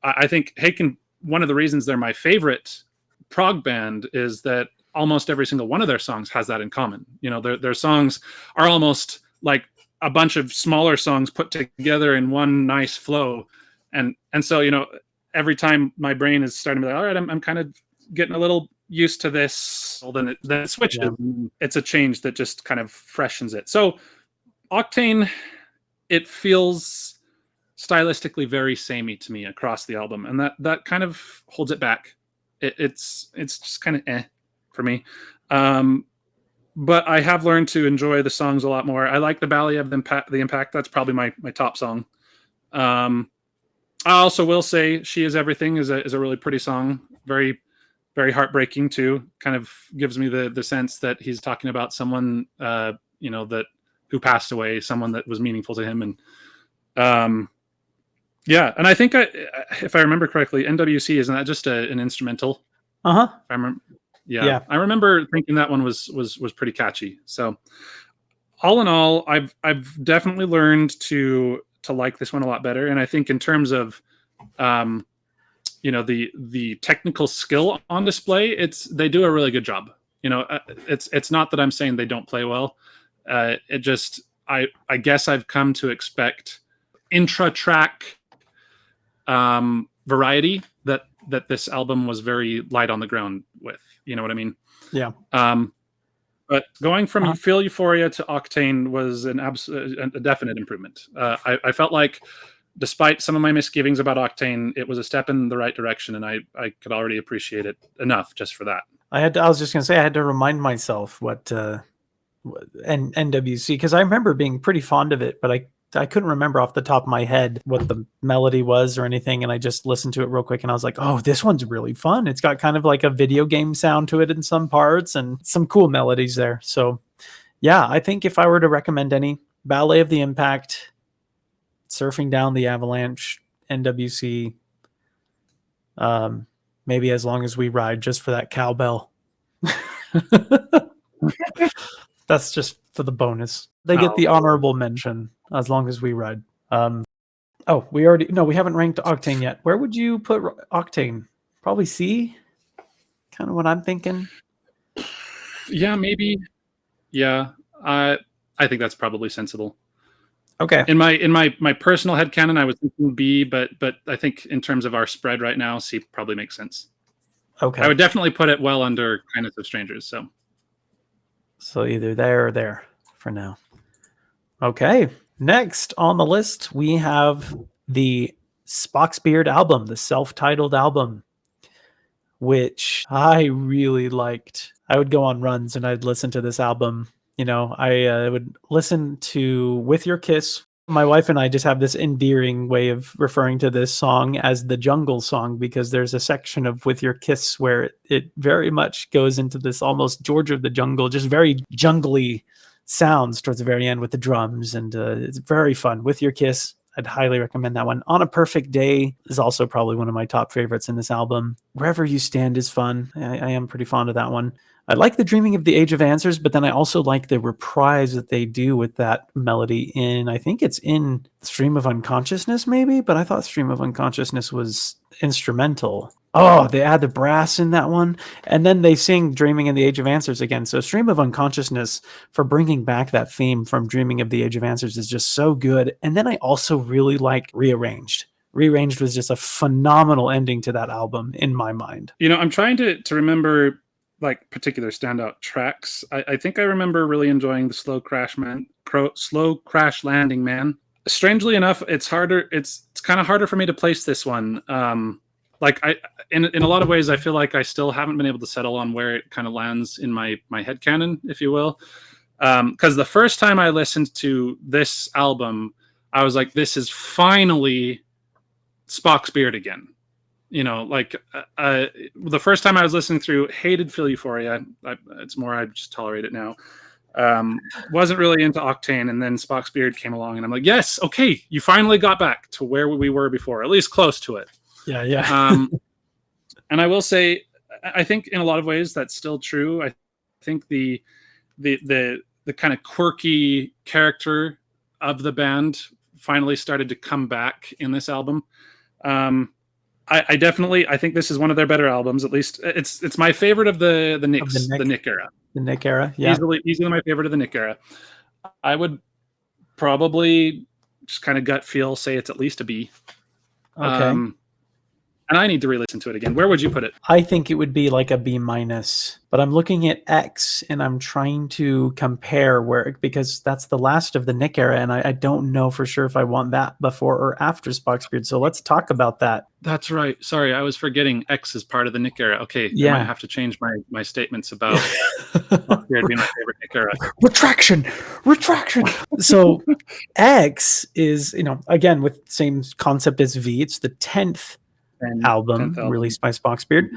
I think Haken, one of the reasons they're my favorite prog band is that almost every single one of their songs has that in common. Their songs are almost like a bunch of smaller songs put together in one nice flow. And so, every time my brain is starting to be like, all right, I'm kind of getting a little used to this. Well, then it switches. Yeah. It's a change that just kind of freshens it. So Octane, it feels stylistically very samey to me across the album, and that kind of holds it back. It's just kind of for me. But I have learned to enjoy the songs a lot more. I like the Ballet of the Impact. That's probably my top song. I also will say She Is Everything is a really pretty song. Very, very heartbreaking too. Kind of gives me the sense that he's talking about someone, who passed away, someone that was meaningful to him. And yeah, and I think if I remember correctly, NWC, isn't that just an instrumental? Uh-huh. I remember. Yeah. I remember thinking that one was pretty catchy. So all in all, I've definitely learned to like this one a lot better. And I think in terms of the technical skill on display, they do a really good job. It's not that I'm saying they don't play well. It just I guess I've come to expect intra-track variety that this album was very light on the ground with. You know what I mean? Yeah. But going from Feel Euphoria to Octane was a definite improvement. I felt like, despite some of my misgivings about Octane, it was a step in the right direction, and I could already appreciate it enough just for that. I was just going to say, I had to remind myself what NWC, because I remember being pretty fond of it, but I couldn't remember off the top of my head what the melody was or anything, and I just listened to it real quick, and I was like, oh, this one's really fun. It's got kind of like a video game sound to it in some parts, and some cool melodies there. So yeah, I think if I were to recommend any, Ballet of the Impact, Surfing Down the Avalanche, NWC, maybe As Long As We Ride, just for that cowbell. That's just for the bonus. They get the honorable mention, As Long As We Ride. We haven't ranked Octane yet. Where would you put Octane? Probably C? Kind of what I'm thinking. Yeah, maybe. Yeah, I think that's probably sensible. Okay. In my personal headcanon, I was thinking B, but I think in terms of our spread right now, C probably makes sense. Okay. I would definitely put it well under Kindness of Strangers. So either there or there for now. Okay. Next on the list, we have the Spock's Beard album, the self-titled album, which I really liked. I would go on runs and I'd listen to this album. I would listen to With Your Kiss. My wife and I just have this endearing way of referring to this song as the jungle song, because there's a section of With Your Kiss where it very much goes into this almost George of the Jungle, just very jungly sounds towards the very end with the drums, and it's very fun. With Your Kiss, I'd highly recommend that one. On a Perfect Day is also probably one of my top favorites in this album. Wherever You Stand is fun. I am pretty fond of that one. I like the Dreaming of the Age of Answers, but then I also like the reprise that they do with that melody I think it's in Stream of Unconsciousness maybe, but I thought Stream of Unconsciousness was instrumental. Oh, they add the brass in that one, and then they sing Dreaming in the Age of Answers again. So Stream of Unconsciousness, for bringing back that theme from Dreaming of the Age of Answers, is just so good. And then I also really like Rearranged. Rearranged was just a phenomenal ending to that album in my mind. I'm trying to remember like particular standout tracks. I think I remember really enjoying the Slow Crash Landing Man. Strangely enough, it's harder. It's kind of harder for me to place this one. like in a lot of ways, I feel like I still haven't been able to settle on where it kind of lands in my headcanon, if you will. Because the first time I listened to this album, I was like, this is finally Spock's Beard again. You know, like the first time I was listening through, hated Phil Euphoria. It's more I just tolerate it now. Wasn't really into Octane, and then Spock's Beard came along, and I'm like, yes, okay, you finally got back to where we were before, at least close to it. Yeah. And I will say, I think in a lot of ways that's still true. I think the kind of quirky character of the band finally started to come back in this album. I definitely, I think this is one of their better albums. At least it's my favorite of the Nick era. The Nick era, yeah. Easily my favorite of the Nick era. I would probably just kind of gut feel say it's at least a B. Okay. And I need to re-listen to it again. Where would you put it? I think it would be like a B-, but I'm looking at X and I'm trying to compare because that's the last of the Nick era, and I don't know for sure if I want that before or after Spock's Beard. So let's talk about that. That's right. Sorry, I was forgetting X is part of the Nick era. Okay, yeah. I might have to change my statements about Spock's Beard being my favorite Nick era. Retraction. So X is, again, with the same concept as V. It's the 10th album released by Spock's Beard,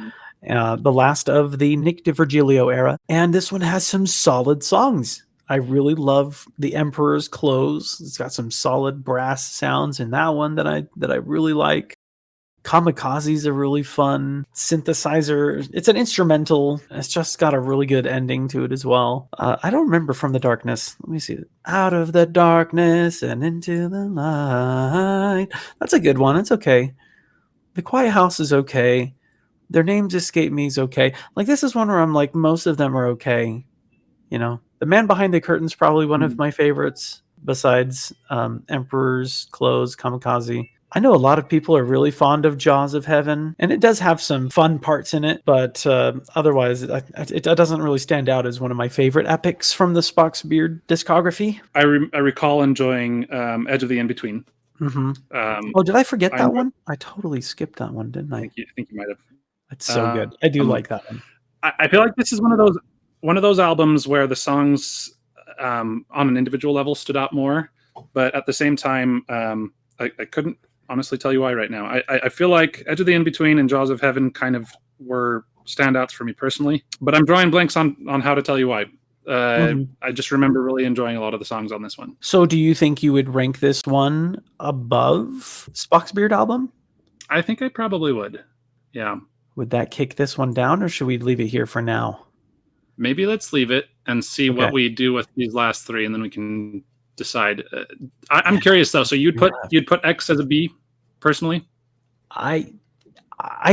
the last of the Nick DiVirgilio era, and this one has some solid songs. I really love The Emperor's Clothes. It's got some solid brass sounds in that one that I really like. Kamikaze's a really fun synthesizer. It's an instrumental. It's just got a really good ending to it as well. I don't remember From the Darkness. Let me see. Out of the darkness and into the light. That's a good one. It's okay. The Quiet House is okay. Their Names Escape Me is okay. Like, this is one where I'm like, most of them are okay. The Man Behind the Curtain's probably one of my favorites, besides Emperor's Clothes, Kamikaze. I know a lot of people are really fond of Jaws of Heaven, and it does have some fun parts in it, but otherwise, it doesn't really stand out as one of my favorite epics from the Spock's Beard discography. I recall enjoying Edge of the In-Between. Mm-hmm. Did I forget that one? I totally skipped that one, didn't I? I think you might have. It's so good. I do like that one. I feel like this is one of those albums where the songs on an individual level stood out more, but at the same time, I couldn't honestly tell you why right now. I feel like Edge of the In-Between and Jaws of Heaven kind of were standouts for me personally, but I'm drawing blanks on how to tell you why. I just remember really enjoying a lot of the songs on this one. So do you think you would rank this one above Spock's Beard album? I think I probably would. Yeah. Would that kick this one down, or should we leave it here for now? Maybe let's leave it and see what we do with these last three, and then we can decide. I'm curious though. So you'd put X as a B, personally? I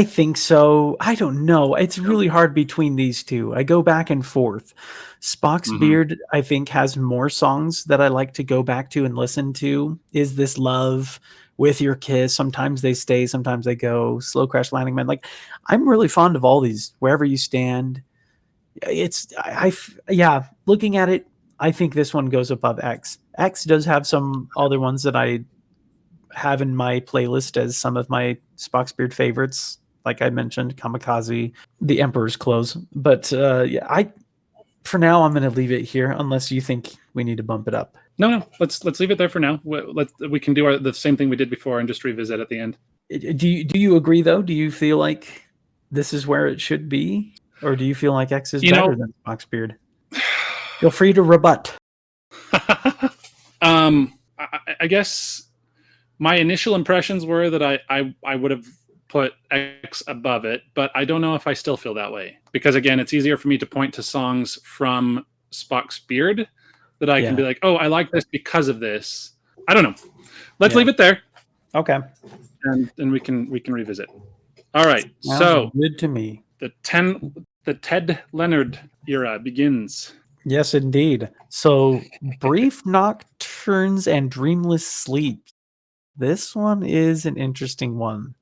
think so. I don't know. It's really hard between these two. I go back and forth. Spock's Beard, I think, has more songs that I like to go back to and listen to. Is This Love? With Your Kiss. Sometimes They Stay, sometimes they go. Slow Crash Landing Man. Like, I'm really fond of all these. Wherever You Stand. Looking at it, I think this one goes above X. X does have some other ones that I have in my playlist as some of my Spock's Beard favorites. Like I mentioned, Kamikaze, The Emperor's Clothes. But for now, I'm going to leave it here unless you think we need to bump it up. No. Let's leave it there for now. We can do the same thing we did before and just revisit at the end. Do you agree though? Do you feel like this is where it should be, or do you feel like X is better than Spock's Beard? Feel free to rebut. I guess my initial impressions were that I would have put X above it, but I don't know if I still feel that way, because again, it's easier for me to point to songs from Spock's Beard that I can be like, oh, I like this because of this. I don't know. Let's leave it there. Okay. And we can revisit. All right. Sounds so good to me. The Ted Leonard era begins. Yes, indeed. So Brief Nocturnes and Dreamless Sleep. This one is an interesting one.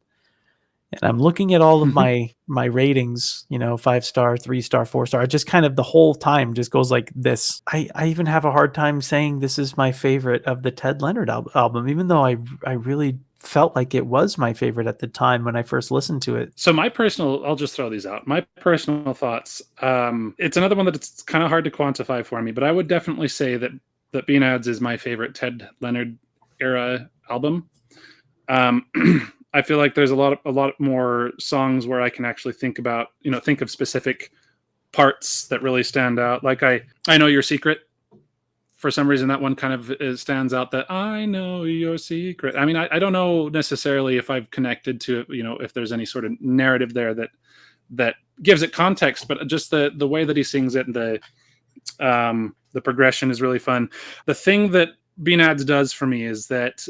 And I'm looking at all of my ratings, 5-star, 3-star, 4-star. It just kind of the whole time just goes like this. I even have a hard time saying this is my favorite of the Ted Leonard album, even though I really felt like it was my favorite at the time when I first listened to it. So I'll just throw these out. My personal thoughts. It's another one that it's kind of hard to quantify for me, but I would definitely say that Bean Ads is my favorite Ted Leonard era album. I feel like there's a lot more songs where I can actually think of specific parts that really stand out. Like I Know Your Secret. For some reason, that one kind of stands out. That I know your secret. I mean, I don't know necessarily if I've connected to it. If there's any sort of narrative there that gives it context, but just the way that he sings it and the progression is really fun. The thing that Bean Ads does for me is that.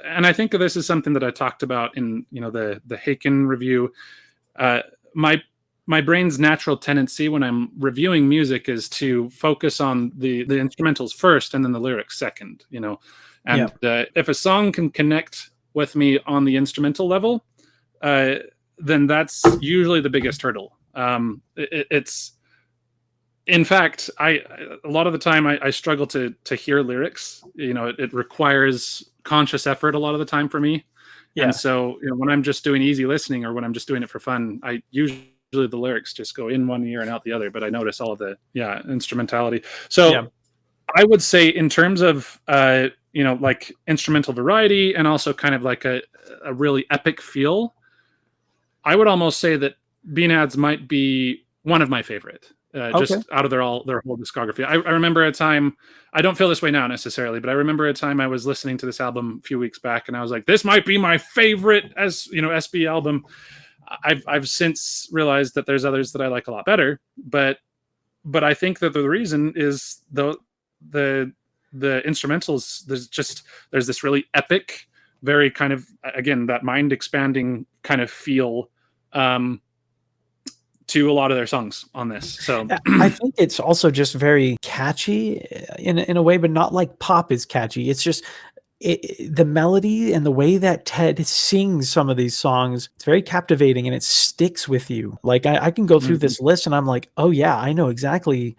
And I think this is something that I talked about in the Haken review. My brain's natural tendency when I'm reviewing music is to focus on the instrumentals first and then the lyrics second. If a song can connect with me on the instrumental level, then that's usually the biggest hurdle. It's in fact, a lot of the time I struggle to hear lyrics. It requires conscious effort a lot of the time for me. Yeah. And so when I'm just doing easy listening or when I'm just doing it for fun, I usually the lyrics just go in one ear and out the other, but I notice all of the instrumentality. So I would say in terms of like instrumental variety and also kind of like a really epic feel, I would almost say that Bean Ads might be one of my favorite. Just out of their whole discography. I remember a time, I don't feel this way now necessarily, but I remember a time I was listening to this album a few weeks back and I was like, this might be my favorite SB album. I've since realized that there's others that I like a lot better, but I think that the reason is the instrumentals. There's this really epic, very kind of, again, that mind expanding kind of feel to a lot of their songs on this. So I think it's also just very catchy in a way, but not like pop is catchy. It's just the melody and the way that Ted sings some of these songs, it's very captivating and it sticks with you. Like I can go through this list and I'm like, oh yeah, I know exactly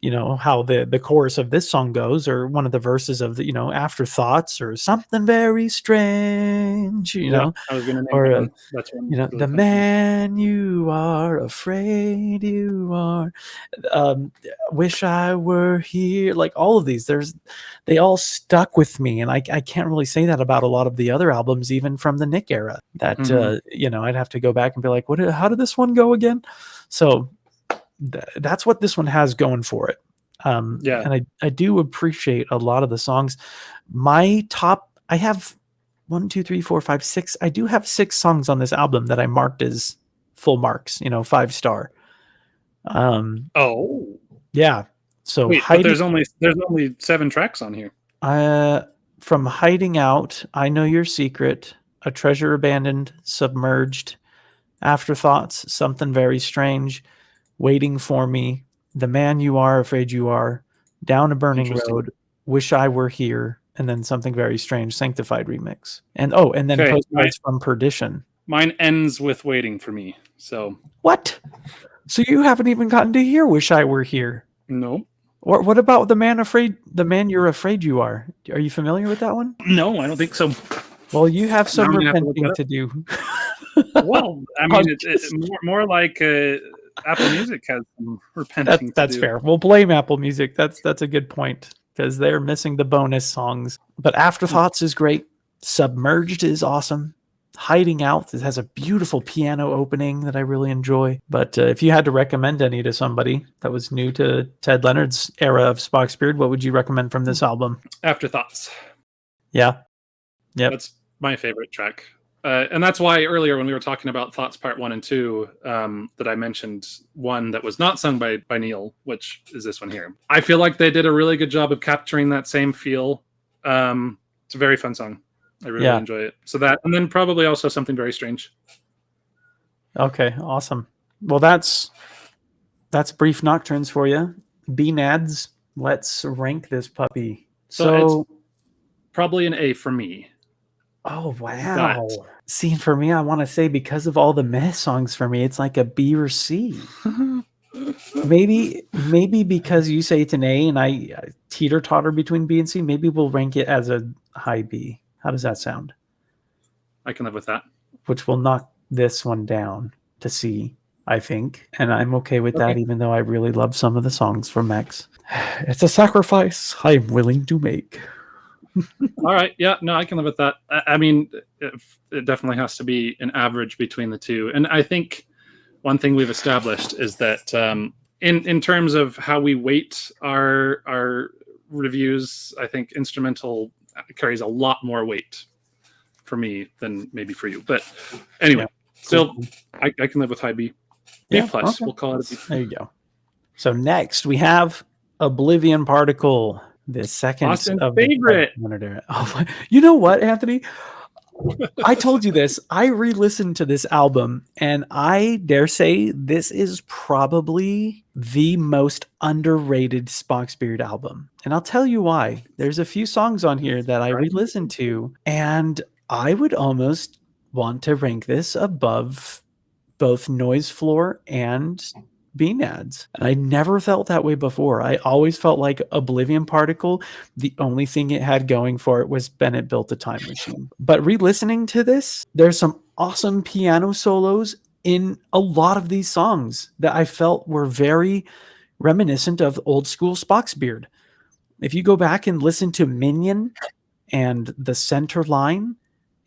how the chorus of this song goes, or one of the verses of the Afterthoughts, or something very strange, I was gonna name or that's one really the man you are afraid you are, wish I were here. Like all of these, they all stuck with me, and I can't really say that about a lot of the other albums, even from the Nick era. That I'd have to go back and be like, how did this one go again? So that's what this one has going for it. And I do appreciate a lot of the songs. My top, I have 1, 2, 3, 4, 5, 6. I do have 6 songs on this album that I marked as full marks, 5-star. Yeah. So wait, but there's only 7 tracks on here. From Hiding Out, I Know Your Secret, A Treasure Abandoned, Submerged, Afterthoughts, Something Very Strange, Waiting for Me, The Man You Are Afraid You Are, Down a Burning Road, Wish I Were Here, and then Something Very Strange, Sanctified remix. And then Postcards from Perdition. Mine ends with Waiting for Me. So what? So you haven't even gotten to hear Wish I Were Here? No. Or what about The Man You're Afraid You Are? Are you familiar with that one? No, I don't think so. Well, you have some repenting to do. Well, I mean, it's more like Apple Music has some repenting. That's fair. We'll blame Apple Music. That's a good point, because they're missing the bonus songs. But Afterthoughts is great. Submerged is awesome. Hiding Out, it has a beautiful piano opening that I really enjoy. But if you had to recommend any to somebody that was new to Ted Leonard's era of Spock's Beard, what would you recommend from this album? Afterthoughts. Yeah. Yep. That's my favorite track. And that's why earlier when we were talking about Thoughts Part 1 and 2, that I mentioned one that was not sung by Neil, which is this one here. I feel like they did a really good job of capturing that same feel. It's a very fun song. I really enjoy it. So that, and then probably also Something Very Strange. Okay, awesome. Well, that's brief Nocturnes for you. Bean Ads. Let's rank this puppy. So it's probably an A for me. Oh, But wow. See, for me, I want to say because of all the meh songs for me, it's like a B or C. Maybe because you say it's an A and I teeter-totter between B and C, maybe we'll rank it as a high B. How does that sound? I can live with that. Which will knock this one down to C, I think. And I'm okay with that, even though I really love some of the songs from X. It's a sacrifice I'm willing to make. All right. Yeah, no, I can live with that. I mean, it definitely has to be an average between the two. And I think one thing we've established is that in terms of how we weight our reviews, I think instrumental carries a lot more weight for me than maybe for you. But anyway, still, I can live with high B. B plus. Okay. We'll call it a B. There you go. So next we have Oblivion Particle, the second Austin's of favorite. Oh, you know what, Anthony? I told you this. I re-listened to this album, and I dare say this is probably the most underrated SPOCK'S Beard album. And I'll tell you why. There's a few songs on here that I re-listened to, and I would almost want to rank this above both Noise Floor and Bean Ads. And I never felt that way before. I always felt like Oblivion Particle, the only thing it had going for it was Bennett Built a Time Machine. But re-listening to this, there's some awesome piano solos in a lot of these songs that I felt were very reminiscent of old school SPOCK'S Beard. If you go back and listen to Minion and The Center Line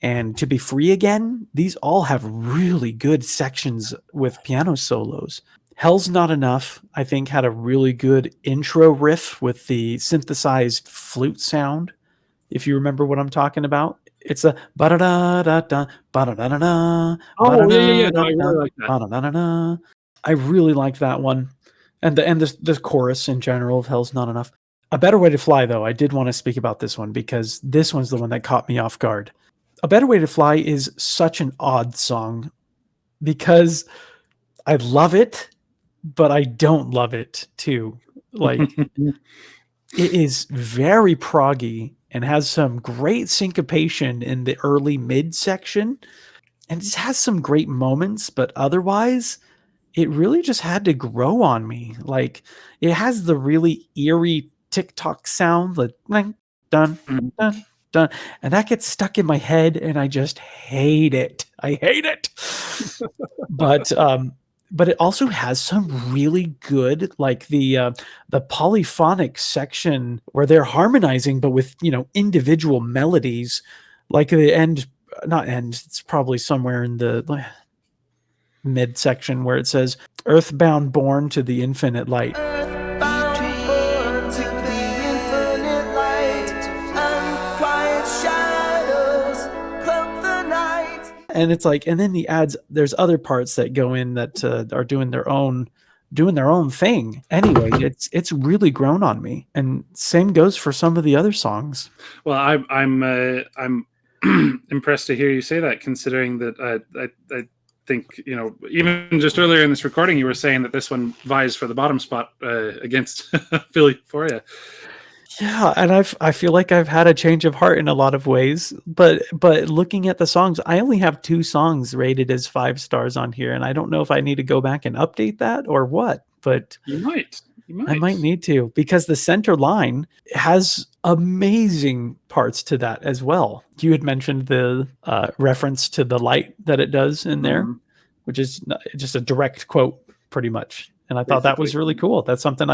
and To Be Free Again, these all have really good sections with piano solos. Hell's Not Enough, I think, had a really good intro riff with the synthesized flute sound, if you remember what I'm talking about. It's a ba-da-da-da-da, ba-da-da-da-da. Oh, yeah. No, I really like that. Ba-da-da-da-da. I really like that one. And the chorus in general of Hell's Not Enough. A Better Way to Fly, though, I did want to speak about this one because this one's the one that caught me off guard. A Better Way to Fly is such an odd song because I love it, but I don't love it too. Like, it is very proggy and has some great syncopation in the early mid section, and it has some great moments, but otherwise it really just had to grow on me. Like, it has the really eerie TikTok sound, like dun dun dun, and that gets stuck in my head and I just hate it. I hate it. But it also has some really good, like the polyphonic section where they're harmonizing, but with, individual melodies, like the not end, it's probably somewhere in the mid section where it says, "Earthbound born to the infinite light." And it's like, and then the ads, there's other parts that go in that are doing their own thing. Anyway, it's really grown on me, and same goes for some of the other songs. Well, I'm impressed to hear you say that, considering that I think, even just earlier in this recording, you were saying that this one vies for the bottom spot against Euphoria. Yeah, and I feel like I've had a change of heart in a lot of ways, but looking at the songs, I only have 2 songs rated as 5 stars on here, and I don't know if I need to go back and update that or what, but you might. I might need to, because the Center Line has amazing parts to that as well. You had mentioned the reference to the light that it does in there, which is just a direct quote pretty much, and I thought that was really cool. That's something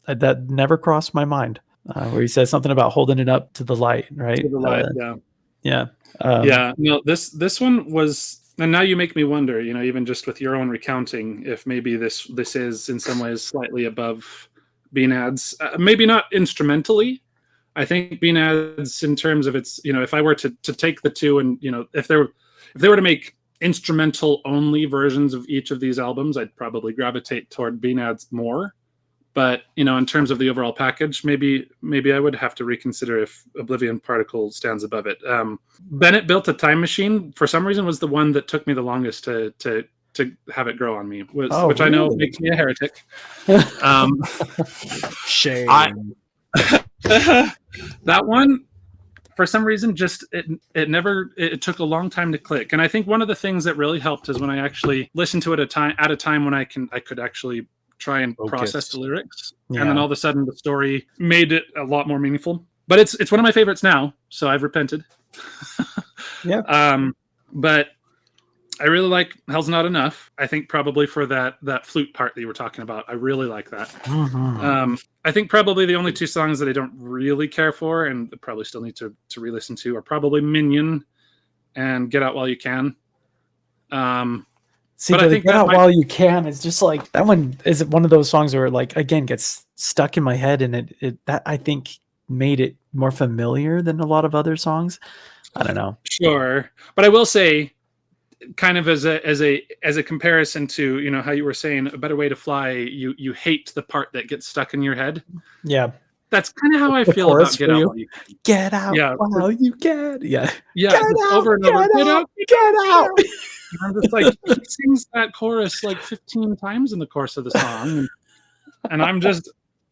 that never crossed my mind, where he says something about holding it up to the light, right? To the light, yeah. No, this one was, and now you make me wonder, even just with your own recounting, if maybe this is in some ways slightly above Bean Ads. Maybe not instrumentally. I think Bean Ads, in terms of its, if I were to take the two and, if they were to make instrumental only versions of each of these albums, I'd probably gravitate toward Bean Ads more. But, in terms of the overall package, maybe I would have to reconsider if Oblivion Particle stands above it. Bennett Built a Time Machine, for some reason, was the one that took me the longest to have it grow on me, which really? I know makes me a heretic. Shame. That one, for some reason, just it took a long time to click. And I think one of the things that really helped is when I actually listened to it at a time when I could actually try and process the lyrics, and then all of a sudden the story made it a lot more meaningful. But it's one of my favorites now, so I've repented. Yeah. But I really like Hell's Not Enough. I think probably for that flute part that you were talking about, I really like that. Mm-hmm. I think probably the only two songs that I don't really care for and probably still need to re-listen to are probably Minion and Get Out While You Can. See, but I think Get Out While You Can is just like, that one is one of those songs where, like, again, gets stuck in my head, and that I think made it more familiar than a lot of other songs. I don't know. Sure, but I will say, kind of as a comparison to, you know, how you were saying A Better Way to Fly, you hate the part that gets stuck in your head. Yeah, that's kind of how I feel about Get Out While You Can. Get out while you can. Yeah. Get out, over and over. Get out. I'm just like, he sings that chorus like 15 times in the course of the song, and I'm like,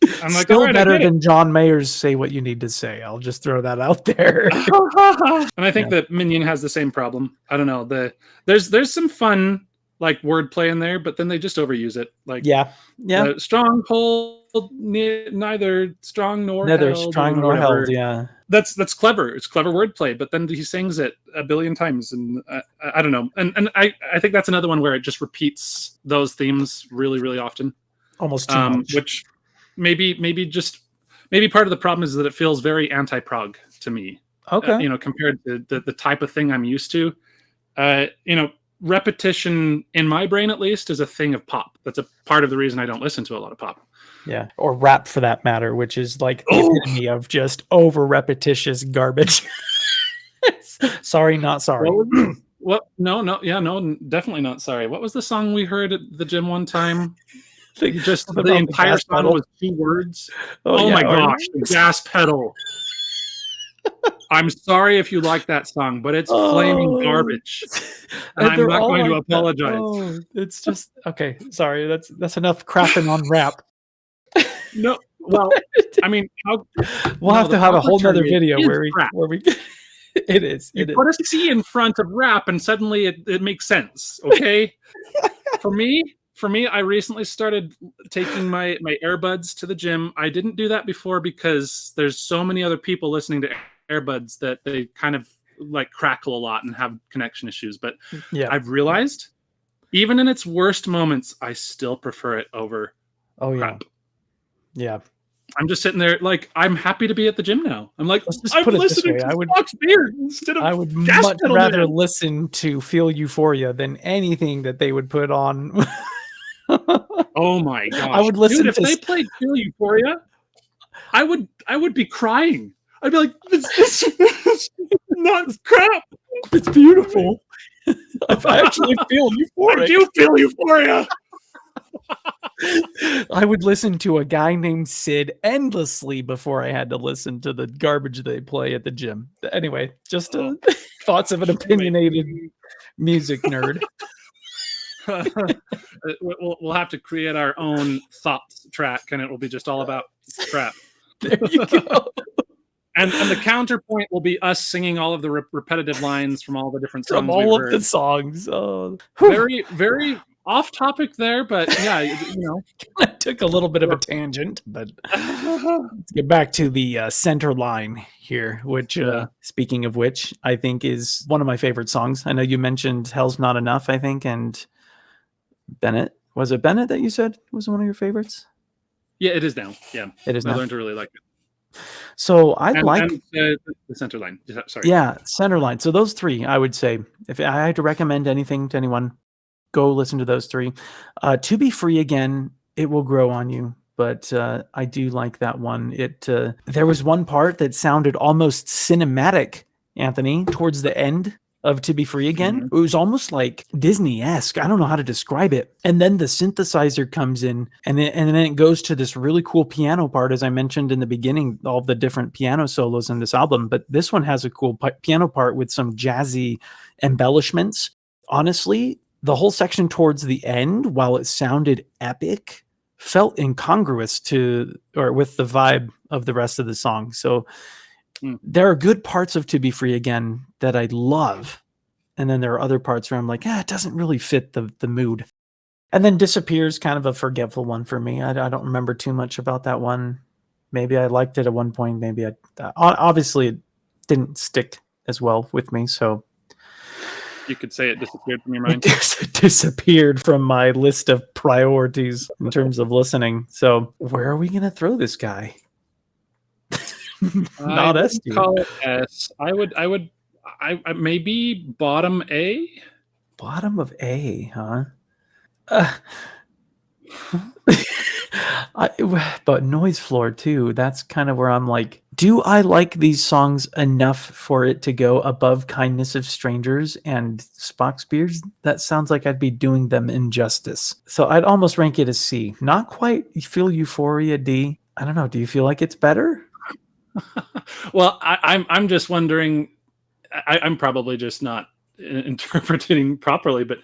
still right, better than John Mayer's Say What You Need to Say. I'll just throw that out there. And I think that Minion has the same problem. I don't know. There's some fun like wordplay in there, but then they just overuse it. Like stronghold, neither strong nor held. Yeah, that's clever. It's clever wordplay, but then he sings it a billion times, and I don't know. And I think that's another one where it just repeats those themes really, really often, almost too much. Which maybe part of the problem is that it feels very anti-prog to me. Okay, compared to the type of thing I'm used to. Repetition in my brain, at least, is a thing of pop. That's a part of the reason I don't listen to a lot of pop. Yeah, or rap for that matter, which is like the epitome of just over repetitious garbage. Sorry, not sorry. What? No, definitely not sorry. What was the song we heard at the gym one time? Just the entire song was 2 words. Oh my gosh, the gas pedal. I'm sorry if you like that song, but it's flaming garbage. And I'm not going to apologize. It's just okay. Sorry, that's enough crapping on rap. No, well, I mean, we'll have to have a whole nother video where we it is. You put a C in front of rap, and suddenly it makes sense. Okay, for me, I recently started taking my earbuds to the gym. I didn't do that before because there's so many other people listening to earbuds that they kind of like crackle a lot and have connection issues. But I've realized, even in its worst moments, I still prefer it over crap. Yeah. I'm just sitting there like, I'm happy to be at the gym now. I'm like, I'm listening to SPOCK'S Beard instead of I would much rather listen to Feel Euphoria than anything that they would put on. Oh my gosh. I would listen if they played Feel Euphoria, I would be crying. I'd be like, this is not crap. It's beautiful. I actually feel Euphoria. I do feel Euphoria. I would listen to a guy named Sid endlessly before I had to listen to the garbage they play at the gym. Anyway, just thoughts of an opinionated music nerd. We'll have to create our own thoughts track, and it will be just all about crap. There you go. And the counterpoint will be us singing all of the repetitive lines from all the different songs. From all of the songs. Oh. Very, very off topic there, but yeah, I took a little bit of a tangent, but let's get back to the center line here, which, speaking of which, I think is one of my favorite songs. I know you mentioned Hell's Not Enough, I think, and Bennett. Was it Bennett that you said was one of your favorites? Yeah, it is now. Yeah, it is now. I learned to really like it. So I like the center line. Sorry. Yeah, center line. So those 3, I would say, if I had to recommend anything to anyone, go listen to those 3. To Be Free Again, it will grow on you, but I do like that one. There was one part that sounded almost cinematic, Anthony, towards the end of To Be Free Again. Mm-hmm. It was almost like Disney-esque. I don't know how to describe it. And then the synthesizer comes in, and then it goes to this really cool piano part, as I mentioned in the beginning, all the different piano solos in this album. But this one has a cool piano part with some jazzy embellishments. Honestly, the whole section towards the end, while it sounded epic, felt incongruous with the vibe of the rest of the song. So There are good parts of To Be Free Again that I love. And then there are other parts where I'm like, it doesn't really fit the mood. And then Disappears, kind of a forgetful one for me. I don't remember too much about that one. Maybe I liked it at one point. Maybe obviously it didn't stick as well with me. So you could say it disappeared from your mind. It disappeared from my list of priorities in terms of listening. So where are we going to throw this guy? Not I S would call it S. I maybe bottom A. Bottom of A, huh? But Noise Floor too. That's kind of where I'm like, do I like these songs enough for it to go above Kindness of Strangers and SPOCK'S Beards? That sounds like I'd be doing them injustice. So I'd almost rank it as C. Not quite. You feel Euphoria D. I don't know. Do you feel like it's better? Well, I'm just wondering. I'm probably just not interpreting properly, but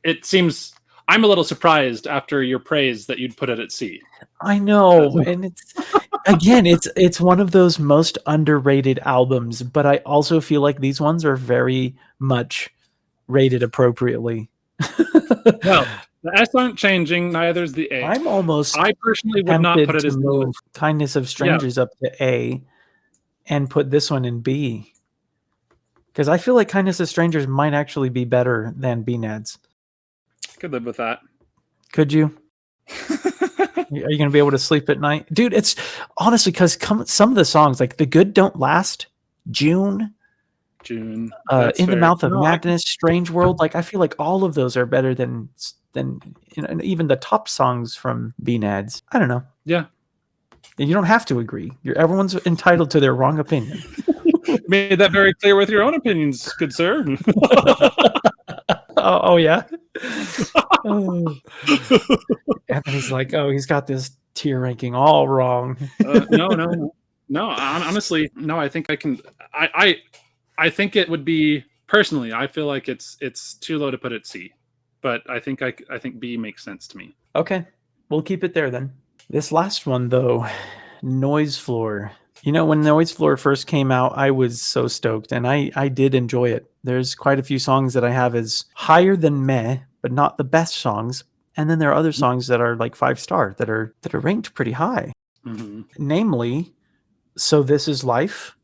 it seems I'm a little surprised after your praise that you'd put it at C. I know, and it's one of those most underrated albums, but I also feel like these ones are very much rated appropriately. Well, the S aren't changing, neither is the A. I personally would not put it as move Kindness of Strangers up to A and put this one in B. Because I feel like Kindness of Strangers might actually be better than BNADS. Could live with that. Could you? Are you going to be able to sleep at night? Dude, it's honestly because some of the songs, like The Good Don't Last, June, In the Mouth of Madness, Strange World, like I feel like all of those are better than even the top songs from BNADS. I don't know. Yeah. You don't have to agree. Everyone's entitled to their wrong opinion. Made that very clear with your own opinions, good sir. Oh yeah. Anthony's like, he's got this tier ranking all wrong. No. Honestly, no. I think I can. I think it would be personally. I feel like it's too low to put at C, but I think B makes sense to me. Okay, we'll keep it there then. This last one though, Noise Floor. When Noise Floor first came out, I was so stoked, and I did enjoy it. There's quite a few songs that I have as higher than meh, but not the best songs. And then there are other songs that are like 5-star that are ranked pretty high. Mm-hmm. Namely, So This Is Life.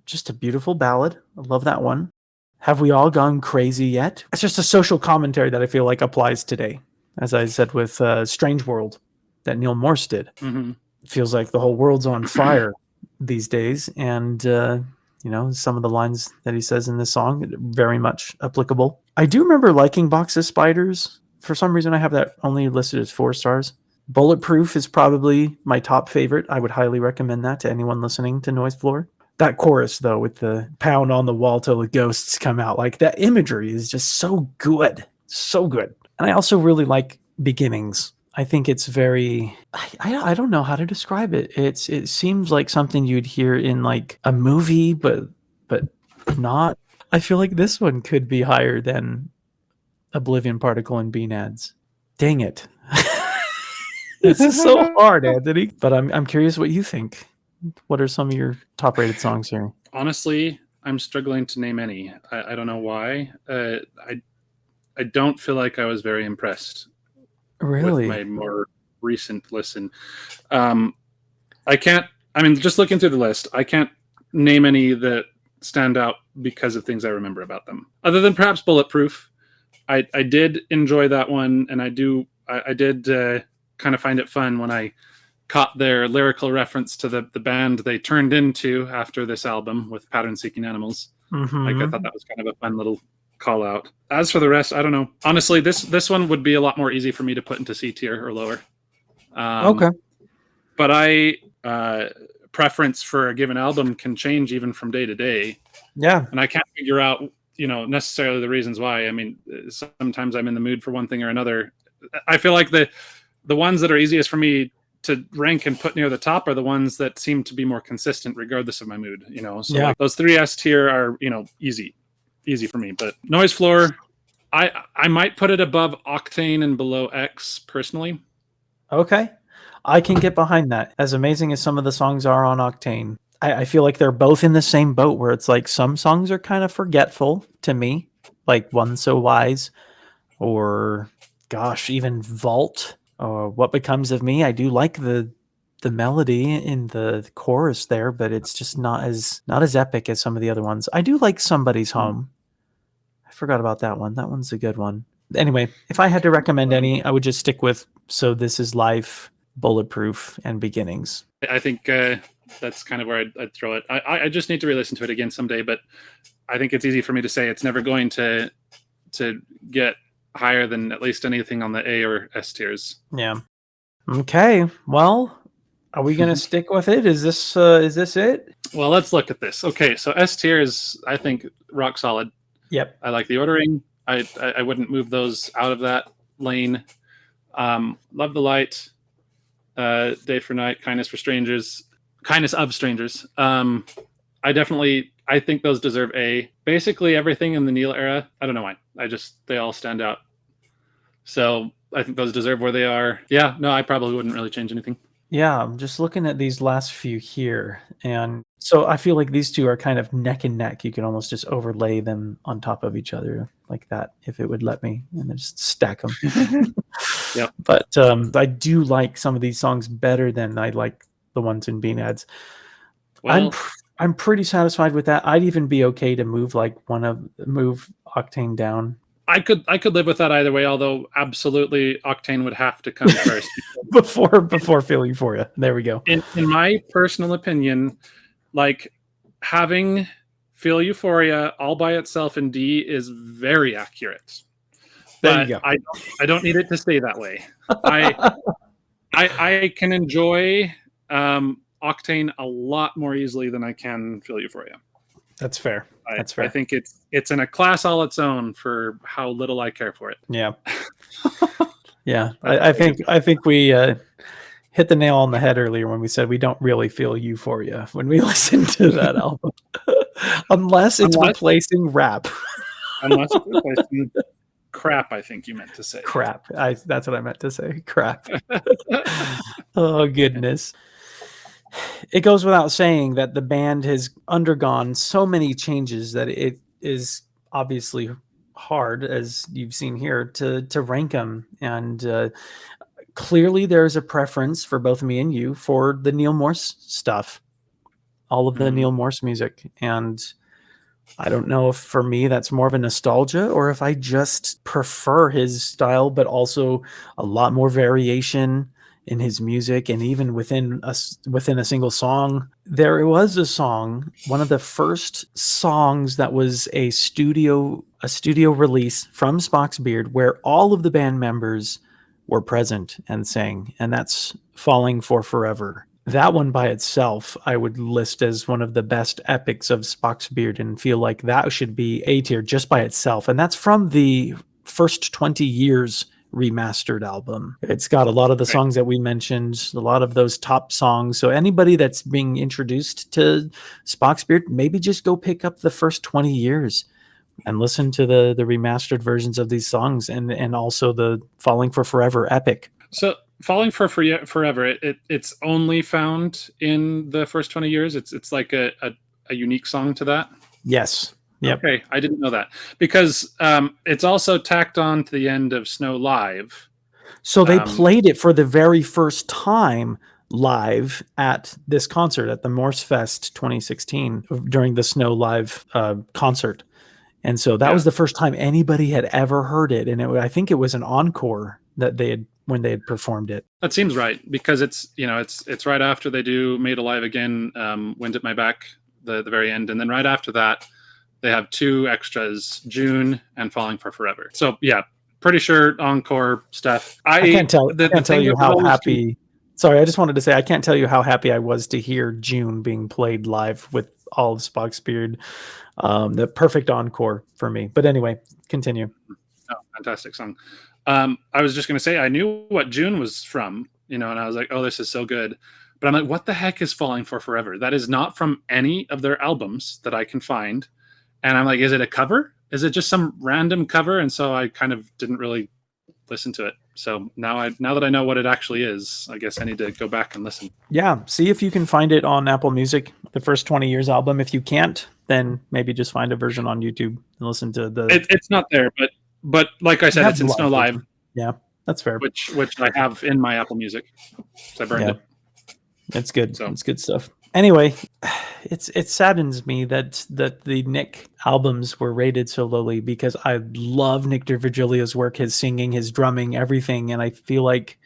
Just a beautiful ballad. I love that one. Have We All Gone Crazy Yet? It's just a social commentary that I feel like applies today. As I said with Strange World that Neil Morse did. Mm-hmm. It feels like the whole world's on fire these days. And, some of the lines that he says in this song, very much applicable. I do remember liking Box of Spiders. For some reason, I have that only listed as 4 stars. Bulletproof is probably my top favorite. I would highly recommend that to anyone listening to Noise Floor. That chorus, though, with the pound on the wall till the ghosts come out, like that imagery is just so good. So good. And I also really like Beginnings. I think it's very, I don't know how to describe it. It seems like something you'd hear in like a movie, but not. I feel like this one could be higher than Oblivion Particle and BNADS. Dang it. This is so hard, Anthony. But I'm curious what you think. What are some of your top rated songs here? Honestly, I'm struggling to name any. I don't know why. I don't feel like I was very impressed. Really? With my more recent listen. Just looking through the list, I can't name any that stand out because of things I remember about them. Other than perhaps Bulletproof. I did enjoy that one, and I did kind of find it fun when I caught their lyrical reference to the band they turned into after this album with Pattern Seeking Animals. Mm-hmm. Like I thought that was kind of a fun little call out. As for the rest, I don't know. Honestly, this one would be a lot more easy for me to put into C tier or lower. Okay. But preference for a given album can change even from day to day. Yeah. And I can't figure out, necessarily the reasons why. I mean, sometimes I'm in the mood for one thing or another. I feel like the ones that are easiest for me to rank and put near the top are the ones that seem to be more consistent regardless of my mood, So like those 3 S tier are, easy for me. But Noise Floor, I might put it above Octane and below X personally. Okay. I can get behind that. As amazing as some of the songs are on Octane, I feel like they're both in the same boat where it's like some songs are kind of forgetful to me, like One So Wise, or gosh, even Vault, or What Becomes of Me. I do like the melody in the chorus there, but it's just not as epic as some of the other ones. I do like Somebody's Home. I forgot about that one. That one's a good one. Anyway, if I had to recommend any, I would just stick with So This Is Life, Bulletproof, and Beginnings. I think that's kind of where I'd throw it. I just need to re-listen to it again someday, but I think it's easy for me to say it's never going to get higher than at least anything on the A or S tiers. Yeah. Okay. Well, are we gonna stick with it? Is this it? Well, let's look at this. Okay, so S tier is, I think, rock solid. Yep. I like the ordering. I wouldn't move those out of that lane. Love the Light, Day for Night, Kindness of Strangers. I think those deserve A. Basically everything in the Neil era. I don't know why. They all stand out. So I think those deserve where they are. Yeah, no, I probably wouldn't really change anything. Yeah, I'm just looking at these last few here, and so I feel like these two are kind of neck and neck. You could almost just overlay them on top of each other like that, if it would let me, and then just stack them. Yep. But I do like some of these songs better than I like the ones in Bean Ads. Well, I'm pretty satisfied with that. I'd even be okay to move Octane down. I could live with that either way, although absolutely Octane would have to come first. before Feel Euphoria. There we go. In my personal opinion, like having Feel Euphoria all by itself in D is very accurate. There you go. I don't need it to stay that way. I can enjoy Octane a lot more easily than I can Feel Euphoria. That's fair. That's fair. I think it's in a class all its own for how little I care for it. Yeah. Yeah. I think we hit the nail on the head earlier when we said we don't really feel Euphoria when we listen to that album. Unless it's replacing rap. Unless it's replacing crap, I think you meant to say. Crap. That's what I meant to say. Crap. Oh, goodness. It goes without saying that the band has undergone so many changes that it is obviously hard, as you've seen here, to rank them. And clearly there's a preference for both me and you for the Neil Morse stuff, all of the Neil Morse music. And I don't know if for me that's more of a nostalgia or if I just prefer his style, but also a lot more variation in his music. And even within a single song, there was a song, one of the first songs that was a studio release from Spock's Beard, where all of the band members were present and sang, and that's Falling for Forever. That one by itself, I would list as one of the best epics of Spock's Beard and feel like that should be A tier just by itself. And that's from the first 20 years remastered album. It's got a lot of the songs that we mentioned, a lot of those top songs. So anybody that's being introduced to Spock's Beard, maybe just go pick up the first 20 years and listen to the remastered versions of these songs, and also the Falling for Forever epic. So Falling for Forever, it's only found in the first 20 years. It's like a unique song to that. Yes. Yep. Okay, I didn't know that, because it's also tacked on to the end of Snow Live. So they played it for the very first time live at this concert at the Morse Fest 2016 during the Snow Live concert. And so that was the first time anybody had ever heard it. And I think it was an encore that when they had performed it. That seems right, because it's right after they do Made Alive Again, Wind at My Back, the very end. And then right after that, they have two extras, June and Falling for Forever. So yeah, pretty sure encore stuff. I can't tell you how happy. Sorry, I just wanted to say I can't tell you how happy I was to hear June being played live with all of Spock's Beard. The perfect encore for me. But anyway, continue. Oh, fantastic song. I was just going to say I knew what June was from, and I was like, oh, this is so good. But I'm like, what the heck is Falling for Forever? That is not from any of their albums that I can find. And I'm like, is it a cover? Is it just some random cover? And so I kind of didn't really listen to it. So now that I know what it actually is, I guess I need to go back and listen. Yeah, see if you can find it on Apple Music, the first 20 Years album. If you can't, then maybe just find a version on YouTube and listen to the. It's not there, but like I said, it's in Snow Live. Yeah, that's fair. Which I have in my Apple Music. So I burned it. It's good. So. It's good stuff. Anyway, it saddens me that the Nick albums were rated so lowly, because I love Nick DiVirgilio's work, his singing, his drumming, everything, and I feel like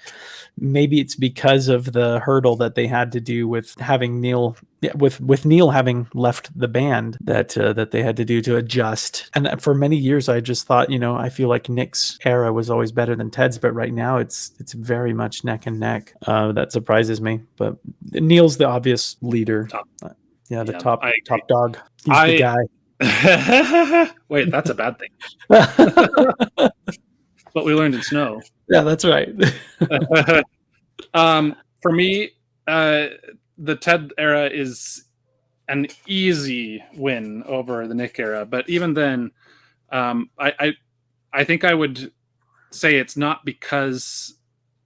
maybe it's because of the hurdle that they had to do with having Neil, with Neil having left the band, that they had to do to adjust. And for many years, I just thought, I feel like Nick's era was always better than Ted's, but right now it's very much neck and neck. That surprises me. But Neil's the obvious leader. Top dog. He's the guy. Wait, that's a bad thing. What we learned in Snow. Yeah, that's right. For me, the Ted era is an easy win over the Nick era, but even then, I think I would say it's not because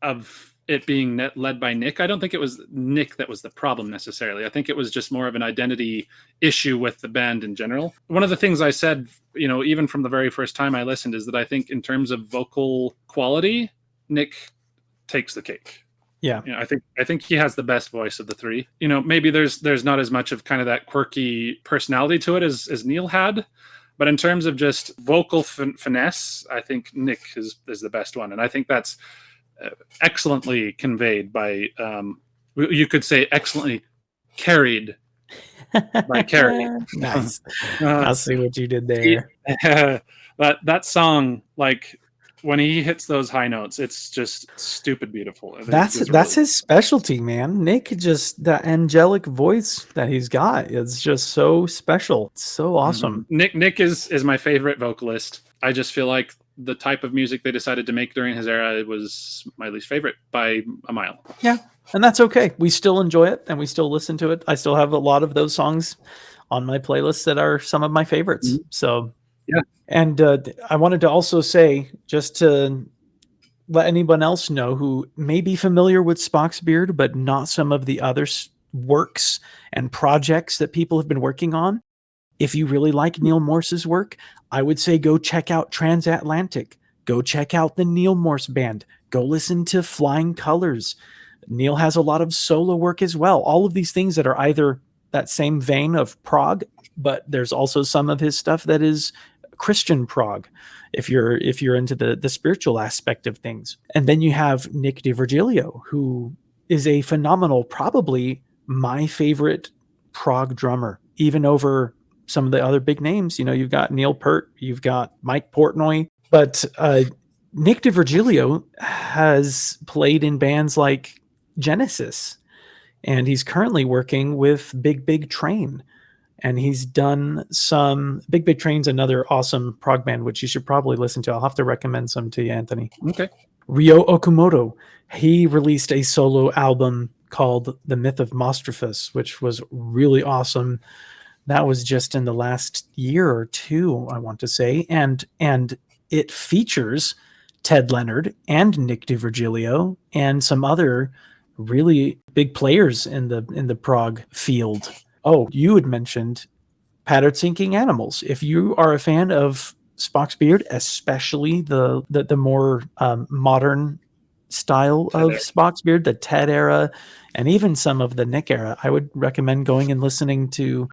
of it being led by Nick. I don't think it was Nick that was the problem necessarily. I think it was just more of an identity issue with the band in general. One of the things I said, even from the very first time I listened, is that I think in terms of vocal quality, Nick takes the cake. Yeah. I think he has the best voice of the three. Maybe there's not as much of kind of that quirky personality to it as Neil had, but in terms of just vocal finesse, I think Nick is the best one. And I think that's excellently conveyed by, you could say excellently carried by Carrie. Nice. I see what you did there. That song, like, when he hits those high notes, it's just stupid beautiful. That's his specialty, man. Nick, just that angelic voice that he's got is just so special. It's so awesome. Nick is my favorite vocalist. I just feel like the type of music they decided to make during his era was my least favorite by a mile. Yeah, and that's okay. We still enjoy it and we still listen to it. I still have a lot of those songs on my playlist that are some of my favorites. So yeah. And I wanted to also say, just to let anyone else know who may be familiar with Spock's Beard, but not some of the other works and projects that people have been working on. If you really like Neil Morse's work, I would say go check out Transatlantic. Go check out the Neil Morse Band. Go listen to Flying Colors. Neil has a lot of solo work as well. All of these things that are either that same vein of prog, but there's also some of his stuff that is Christian prog, if you're into the spiritual aspect of things. And then you have Nick DiVirgilio, who is a phenomenal, probably my favorite prog drummer, even over some of the other big names. You've got Neil Peart, you've got Mike Portnoy, but Nick DiVirgilio has played in bands like Genesis, and he's currently working with Big Big Train. And he's done some Big Big Train's another awesome prog band, which you should probably listen to. I'll have to recommend some to you, Anthony. Okay. Ryo Okamoto, he released a solo album called The Myth of Mostraphus, which was really awesome. That was just in the last year or two, I want to say. And it features Ted Leonard and Nick DiVirgilio and some other really big players in the prog field. Oh, you had mentioned Pattern Sinking Animals. If you are a fan of Spock's Beard, especially the more modern style of Spock's Beard, the Ted era, and even some of the Nick era, I would recommend going and listening to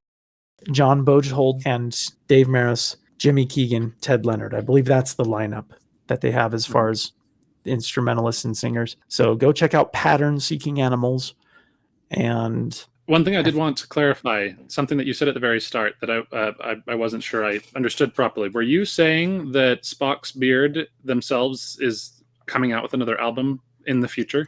John Bogehold and Dave Maris, Jimmy Keegan, Ted Leonard. I believe that's the lineup that they have as far as instrumentalists and singers. So go check out Pattern Seeking Animals. And one thing I did want to clarify, something that you said at the very start that I wasn't sure I understood properly. Were you saying that Spock's Beard themselves is coming out with another album in the future?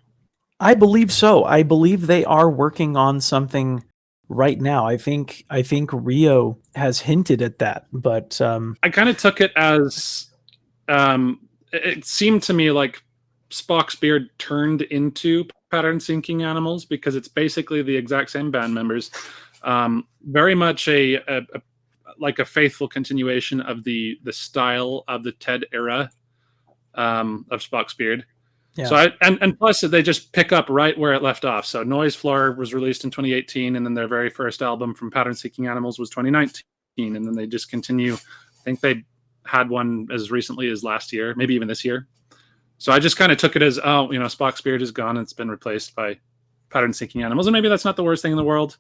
I believe so. I believe they are working on something right now. I think Rio has hinted at that, but I kind of took it as it seemed to me like Spock's Beard turned into Pattern Sinking Animals, because it's basically the exact same band members, very much a faithful continuation of the style of the Ted era, of Spock's Beard. Yeah. So and plus they just pick up right where it left off. So Noise Floor was released in 2018, and then their very first album from Pattern Seeking Animals was 2019, and then they just continue. I think they had one as recently as last year, maybe even this year. So I just kind of took it as, oh, Spock's Beard is gone and it's been replaced by Pattern Seeking Animals, and maybe that's not the worst thing in the world.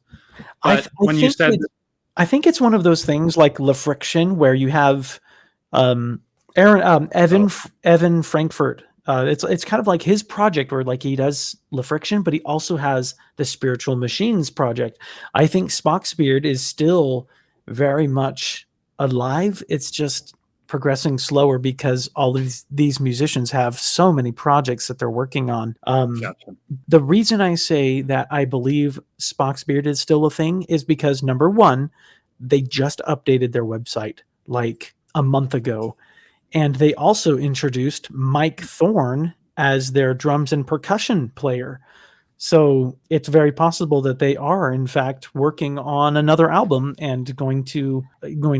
But I think it's one of those things like La Friction, where you have Evan Frankfurt. It's kind of like his project where like he does La Friction, but he also has the Spiritual Machines project. I think Spock's Beard is still very much alive. It's just progressing slower because all of these musicians have so many projects that they're working on. Gotcha. The reason I say that I believe Spock's Beard is still a thing is because, number one, they just updated their website like a month ago. And they also introduced Mike Thorne as their drums and percussion player. So it's very possible that they are, in fact, working on another album and going to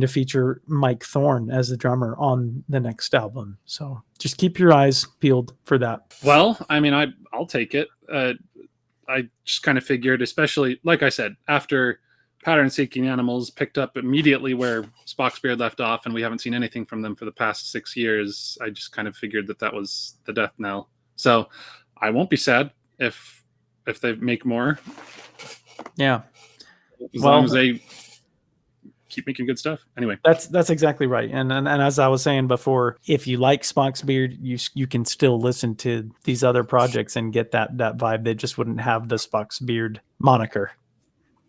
feature Mike Thorne as the drummer on the next album. So just keep your eyes peeled for that. Well, I mean, I'll take it. I just kind of figured, especially, like I said, after Pattern Seeking Animals picked up immediately where Spock's Beard left off, and we haven't seen anything from them for the past 6 years, I just kind of figured that was the death knell. So I won't be sad if they make more. Yeah. As long as they keep making good stuff. Anyway. That's exactly right. And as I was saying before, if you like Spock's Beard, you can still listen to these other projects and get that vibe. They just wouldn't have the Spock's Beard moniker.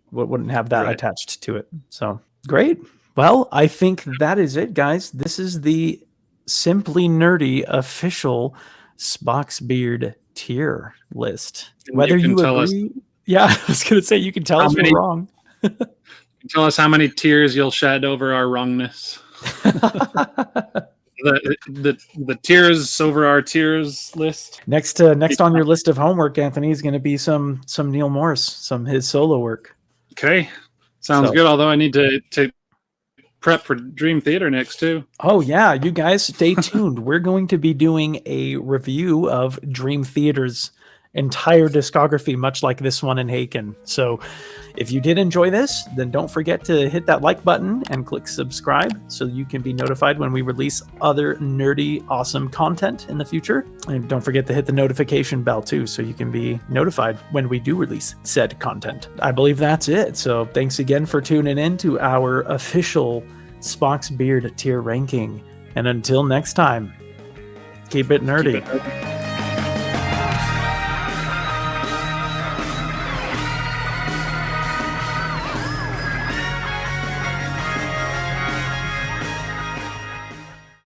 Wouldn't have that attached to it. So great. Well, I think that is it, guys. This is the Simply Nerdy official Spock's Beard tier list. Whether you agree, I was going to say you can tell us we're wrong. Tell us how many tears you'll shed over our wrongness. the tears over our tears list. Next on your list of homework, Anthony, is going to be some Neil Morris, his solo work. Okay, sounds good. Although I need to prep for Dream Theater next too. Oh yeah, you guys stay tuned. We're going to be doing a review of Dream Theater's entire discography, much like this one in Haken. So if you did enjoy this, then don't forget to hit that like button and click subscribe so you can be notified when we release other nerdy, awesome content in the future. And don't forget to hit the notification bell too so you can be notified when we do release said content. I believe that's it. So thanks again for tuning in to our official Spock's Beard tier ranking. And until next time, keep it nerdy.